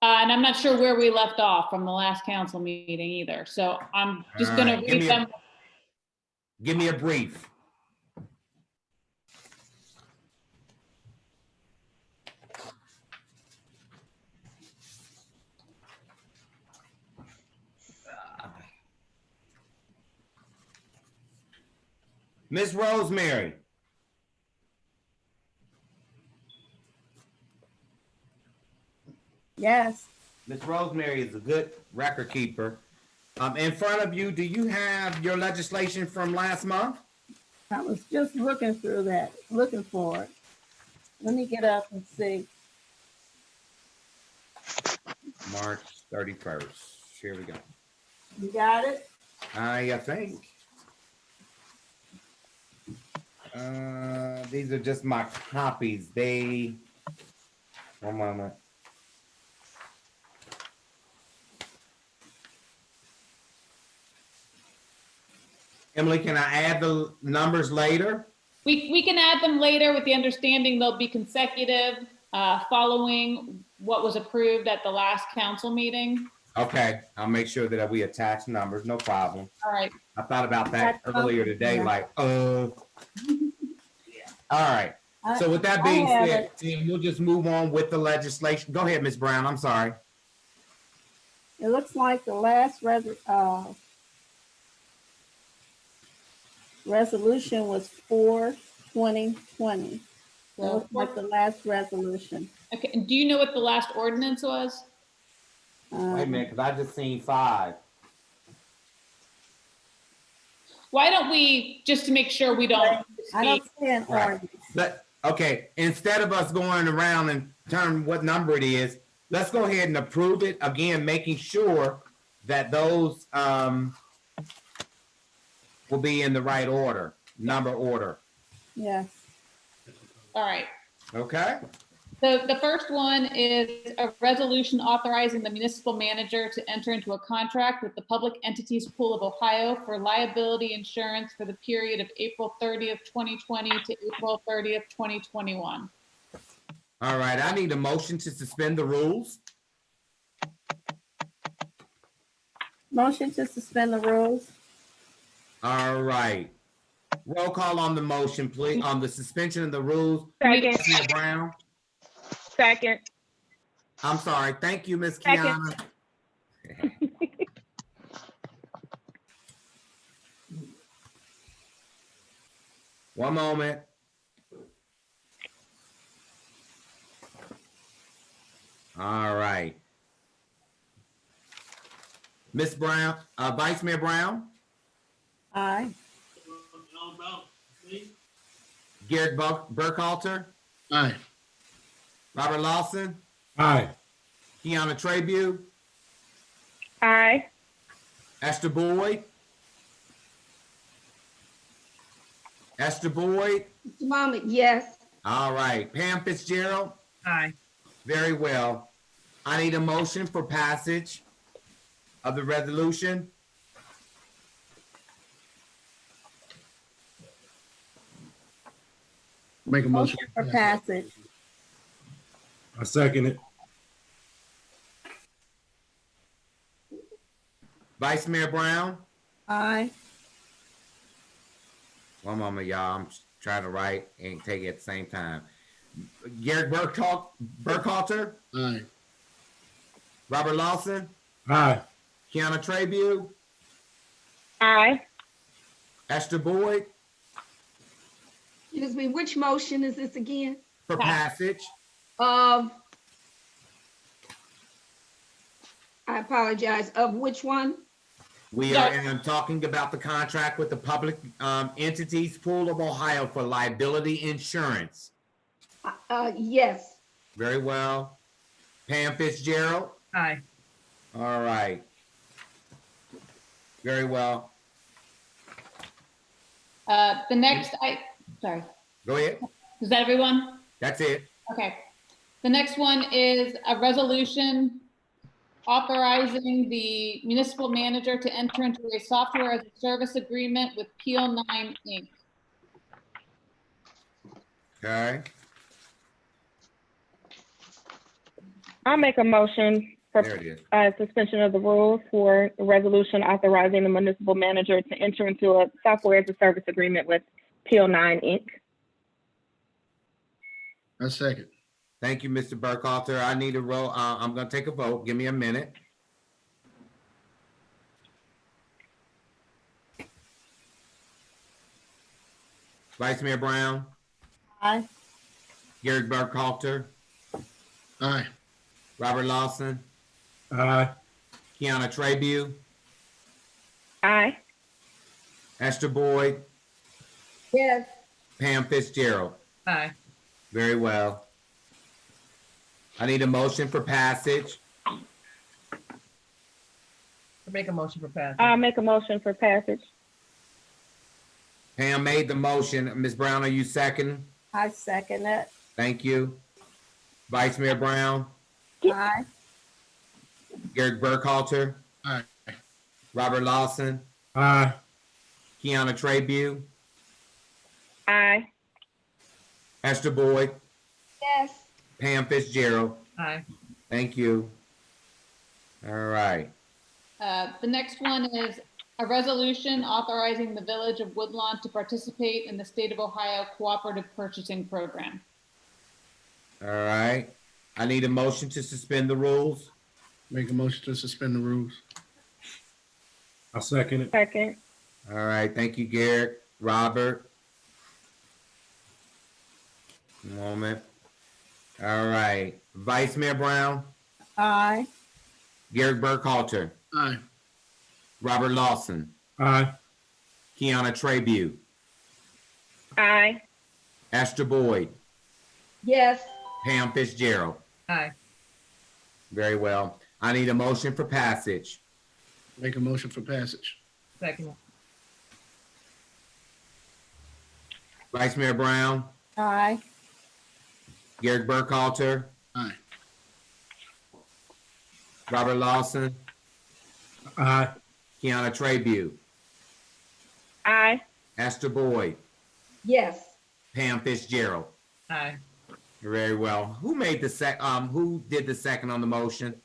And I'm not sure where we left off from the last council meeting either. So I'm just going to read them. Give me a brief. Miss Rosemary. Yes. Miss Rosemary is a good record keeper. In front of you, do you have your legislation from last month? I was just looking through that, looking for it. Let me get up and see. March 31st. Here we go. You got it? I think. These are just my copies. One moment. Emily, can I add the numbers later? We can add them later with the understanding they'll be consecutive following what was approved at the last council meeting. Okay, I'll make sure that we attach numbers, no problem. All right. I thought about that earlier today, like, All right. So with that being said, team, we'll just move on with the legislation. Go ahead, Ms. Brown, I'm sorry. It looks like the last resolution was 4/2020. So it looks like the last resolution. Okay, and do you know what the last ordinance was? Wait a minute, because I just seen 5. Why don't we, just to make sure we don't. I don't see an ordinance. Okay, instead of us going around and determine what number it is, let's go ahead and approve it. Again, making sure that those will be in the right order, number order. Yes. All right. Okay. So the first one is a resolution authorizing the municipal manager to enter into a contract with the Public Entities Pool of Ohio for liability insurance for the period of April 30th, 2020 to April 30th, 2021. All right, I need a motion to suspend the rules. Motion to suspend the rules. All right. Roll call on the motion, please, on the suspension of the rules. Second. Ms. Brown, Second. I'm sorry. Thank you, Miss Second. Kiana. One moment. All right. Miss Brown, Vice Mayor Brown, Aye. Garrett Burkhalter, Aye. Robert Lawson, Aye. Kiana Trabue, Aye. Esther Boyd. Esther Boyd. Mr. Moment, yes. All right. Pam Fitzgerald. Aye. Very well. I need a motion for passage of the resolution. Make a motion. Motion for passage. I second it. Vice Mayor Brown. Aye. One moment, y'all. I'm trying to write and take it at the same time. Garrett Burkhalter, Aye. Robert Lawson, Aye. Kiana Trabue, Aye. Esther Boyd, Excuse me, which motion is this again? for passage. Of, I apologize, of which one? We are talking about the contract with the Public Entities Pool of Ohio for liability insurance. Yes. Very well. Pam Fitzgerald. Aye. All right. Very well. The next, sorry, Go ahead. is that everyone? That's it. Okay. The next one is a resolution authorizing the municipal manager to enter into a software as a service agreement with Peel 9 Inc. Okay. I'll make a motion for There it is. suspension of the rules for the resolution authorizing the municipal manager to enter into a software as a service agreement with Peel 9 Inc. I second. Thank you, Mr. Burkhalter. I need a roll. I'm going to take a vote. Give me a minute. Vice Mayor Brown, Aye. Garrett Burkhalter, Aye. Robert Lawson, Aye. Kiana Trabue, Aye. Esther Boyd, Yes. Pam Fitzgerald. Aye. Very well. I need a motion for passage. Make a motion for passage. I'll make a motion for passage. Pam made the motion. Ms. Brown, are you second? I second it. Thank you. Vice Mayor Brown, Aye. Garrett Burkhalter, Aye. Robert Lawson, Aye. Kiana Trabue, Aye. Esther Boyd, Yes. Pam Fitzgerald. Aye. Thank you. All right. The next one is a resolution authorizing the Village of Woodlawn to participate in the State of Ohio Cooperative Purchasing Program. All right. I need a motion to suspend the rules. Make a motion to suspend the rules. I second it. Second. All right. Thank you, Garrett. Robert. One moment. All right. Vice Mayor Brown, Aye. Garrett Burkhalter, Aye. Robert Lawson, Aye. Kiana Trabue, Aye. Esther Boyd, Yes. Pam Fitzgerald. Aye. Very well. I need a motion for passage. Make a motion for passage. Second. Vice Mayor Brown, Aye. Garrett Burkhalter, Aye. Robert Lawson, Aye. Kiana Trabue, Aye. Esther Boyd, Yes. Pam Fitzgerald. Aye. Very well. Who made the who did the second on the motion?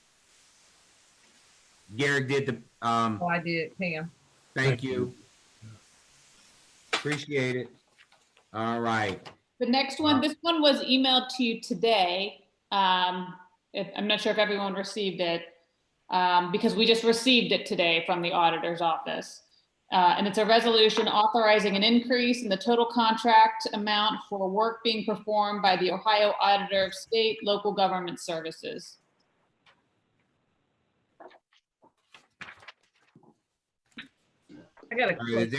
Garrett did the, Oh, I did, Pam. thank you. Appreciate it. All right. The next one, this one was emailed to you today. I'm not sure if everyone received it, because we just received it today from the auditor's office. And it's a resolution authorizing an increase in the total contract amount for work being performed by the Ohio Auditor of State Local Government Services. I got a All right,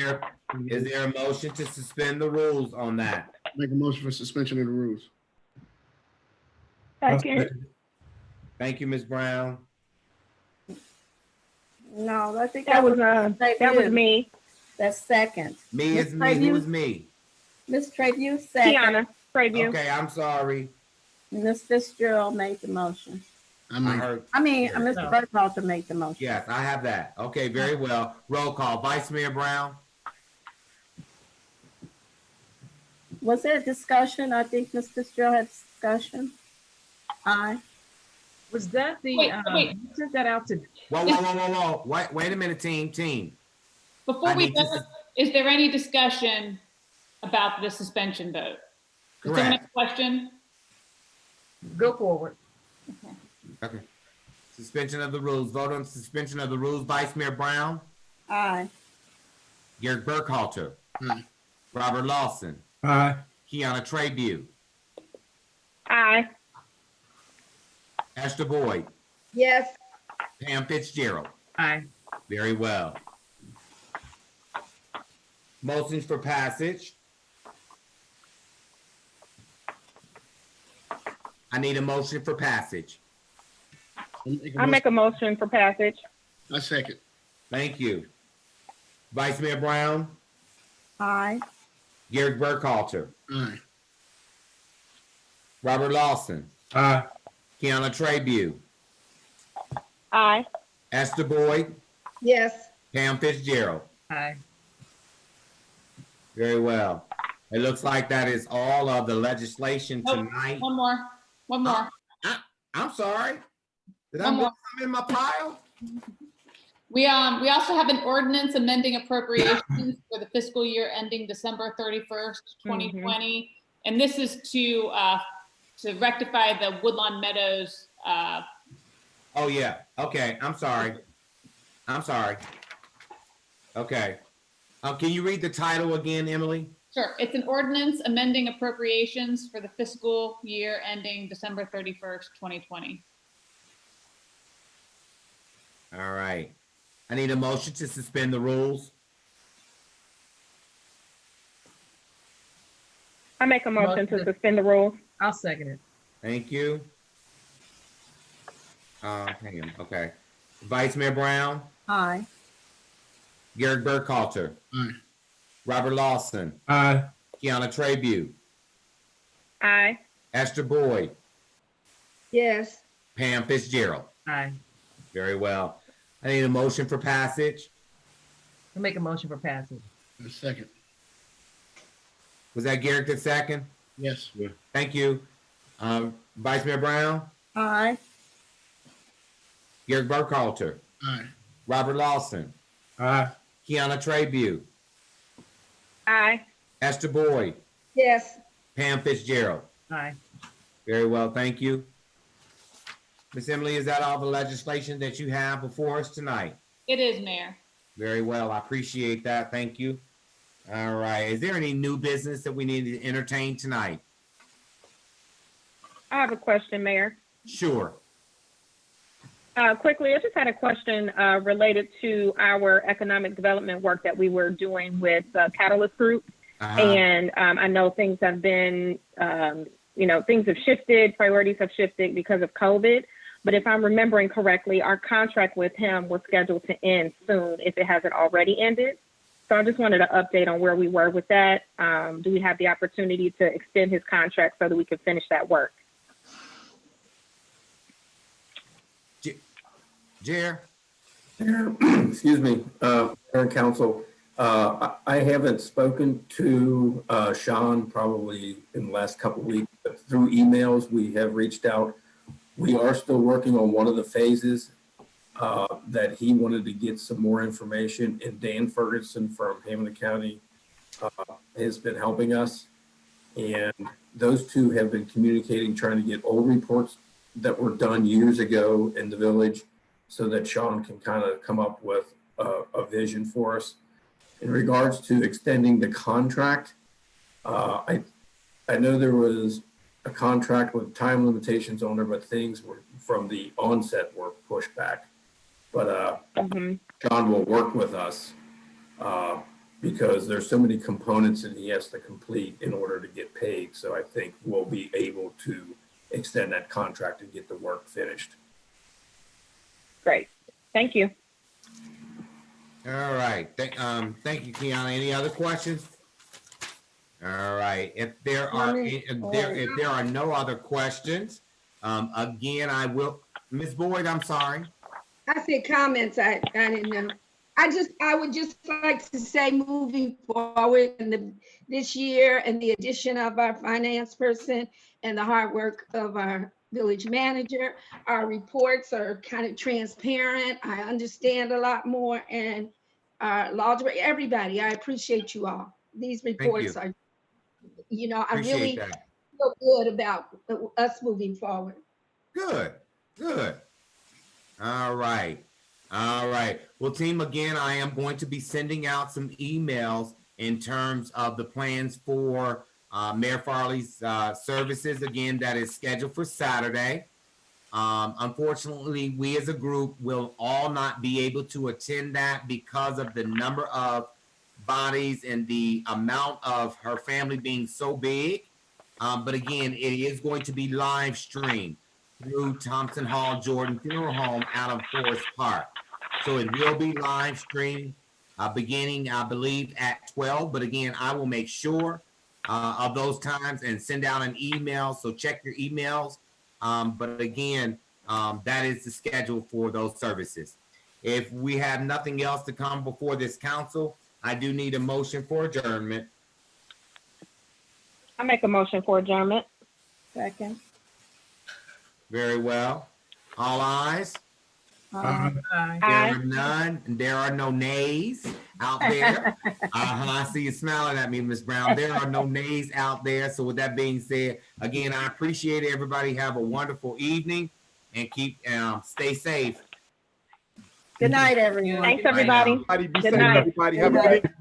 is there a motion to suspend the rules on that? Make a motion for suspension of the rules. Second. Thank you, Ms. Brown. No, I think That was me. That's second. Me Ms. is me. Who Trevue? is me? Ms. Trevue, second. Tiana, Preview. Okay, I'm sorry. Ms. Fitzgerald made the motion. I heard. Mr. Burkhalter made the motion. Yes, I have that. Okay, very well. Roll call. Vice Mayor Brown. Was there a discussion? I think Ms. Fitzgerald had discussion. Aye. Was that the, wait. you sent that out to? Whoa. Wait a minute, team. Before we go, is there any discussion about the suspension vote? Is there any question? Go forward. Okay. Suspension of the rules. Vote on suspension of the rules. Vice Mayor Brown. Aye. Garrett Burkhalter. Aye. Robert Lawson. Aye. Kiana Trabue. Aye. Esther Boyd. Yes. Pam Fitzgerald. Aye. Very well. Motions for passage. I need a motion for passage. I make a motion for passage. I second. Thank you. Vice Mayor Brown. Aye. Garrett Burkhalter. Aye. Robert Lawson. Aye. Kiana Trabue. Aye. Esther Boyd. Yes. Pam Fitzgerald. Aye. Very well. It looks like that is all of the legislation Nope. tonight. One more. I'm sorry. Did I One miss more. something in my pile? We also have an ordinance amending appropriations for the fiscal year ending December 31st, 2020. And this is to rectify the Woodlawn Meadows. Oh, yeah. Okay. I'm sorry. Okay. Can you read the title again, Emily? Sure. It's an ordinance amending appropriations for the fiscal year ending December 31st, 2020. All right. I need a motion to suspend the rules. I make a motion to suspend the rules. I'll second it. Thank you. Hang on. Okay. Vice Mayor Brown. Aye. Garrett Burkhalter. Aye. Robert Lawson. Aye. Kiana Trabue. Aye. Esther Boyd. Yes. Pam Fitzgerald. Aye. Very well. I need a motion for passage. I make a motion for passage. I second. Was that Garrett the second? Yes. Thank you. Vice Mayor Brown. Aye. Garrett Burkhalter. Aye. Robert Lawson. Aye. Kiana Trabue. Aye. Esther Boyd. Yes. Pam Fitzgerald. Aye. Very well, thank you. Miss Emily, is that all the legislation that you have before us tonight? It is, Mayor. Very well, I appreciate that, thank you. All right, is there any new business that we need to entertain tonight? I have a question, Mayor. Sure. Quickly, I just had a question related to our economic development work that we were doing with Catalyst Group. And I know things have been, things have shifted, priorities have shifted because of COVID. But if I'm remembering correctly, our contract with him was scheduled to end soon if it hasn't already ended. So I just wanted an update on where we were with that. Do we have the opportunity to extend his contract so that we can finish that work? Jer? Excuse me, Mayor and Council. I haven't spoken to Sean probably in the last couple of weeks, but through emails, we have reached out. We are still working on one of the phases that he wanted to get some more information, and Dan Ferguson from Hamilton County has been helping us. And those two have been communicating, trying to get old reports that were done years ago in the village so that Sean can kind of come up with a vision for us. In regards to extending the contract, I know there was a contract with time limitations on there, but things were from the onset were pushed back. But Sean will work with us because there's so many components that he has to complete in order to get paid. So I think we'll be able to extend that contract and get the work finished. Great. Thank you. All right. Thank you, Kiana. Any other questions? All right. If there are no other questions, again, I will, Ms. Boyd, I'm sorry. I said comments. I didn't know. I would just like to say, moving forward in this year and the addition of our finance person and the hard work of our village manager, our reports are kind of transparent. I understand a lot more, and everybody, I appreciate you all. These reports are, I Appreciate really that. feel good about us moving forward. Good. All right. Well, team, again, I am going to be sending out some emails in terms of the plans for Mayor Farley's services. Again, that is scheduled for Saturday. Unfortunately, we as a group will all not be able to attend that because of the number of bodies and the amount of her family being so big. But again, it is going to be live streamed through Thompson Hall Jordan Funeral Home out of Forest Park. So it will be live streamed beginning, I believe, at 12. But again, I will make sure of those times and send out an email. So check your emails. But again, that is the schedule for those services. If we have nothing else to come before this council, I do need a motion for adjournment. I make a motion for adjournment. Second. Very well. All ayes. Aye. There are none, and there are no nays out there. I see you smiling at me, Ms. Brown. There are no nays out there. So with that being said, again, I appreciate it. Everybody have a wonderful evening and stay safe. Good night, everyone. Thanks, everybody. Be Good safe, night. everybody. Have a good evening.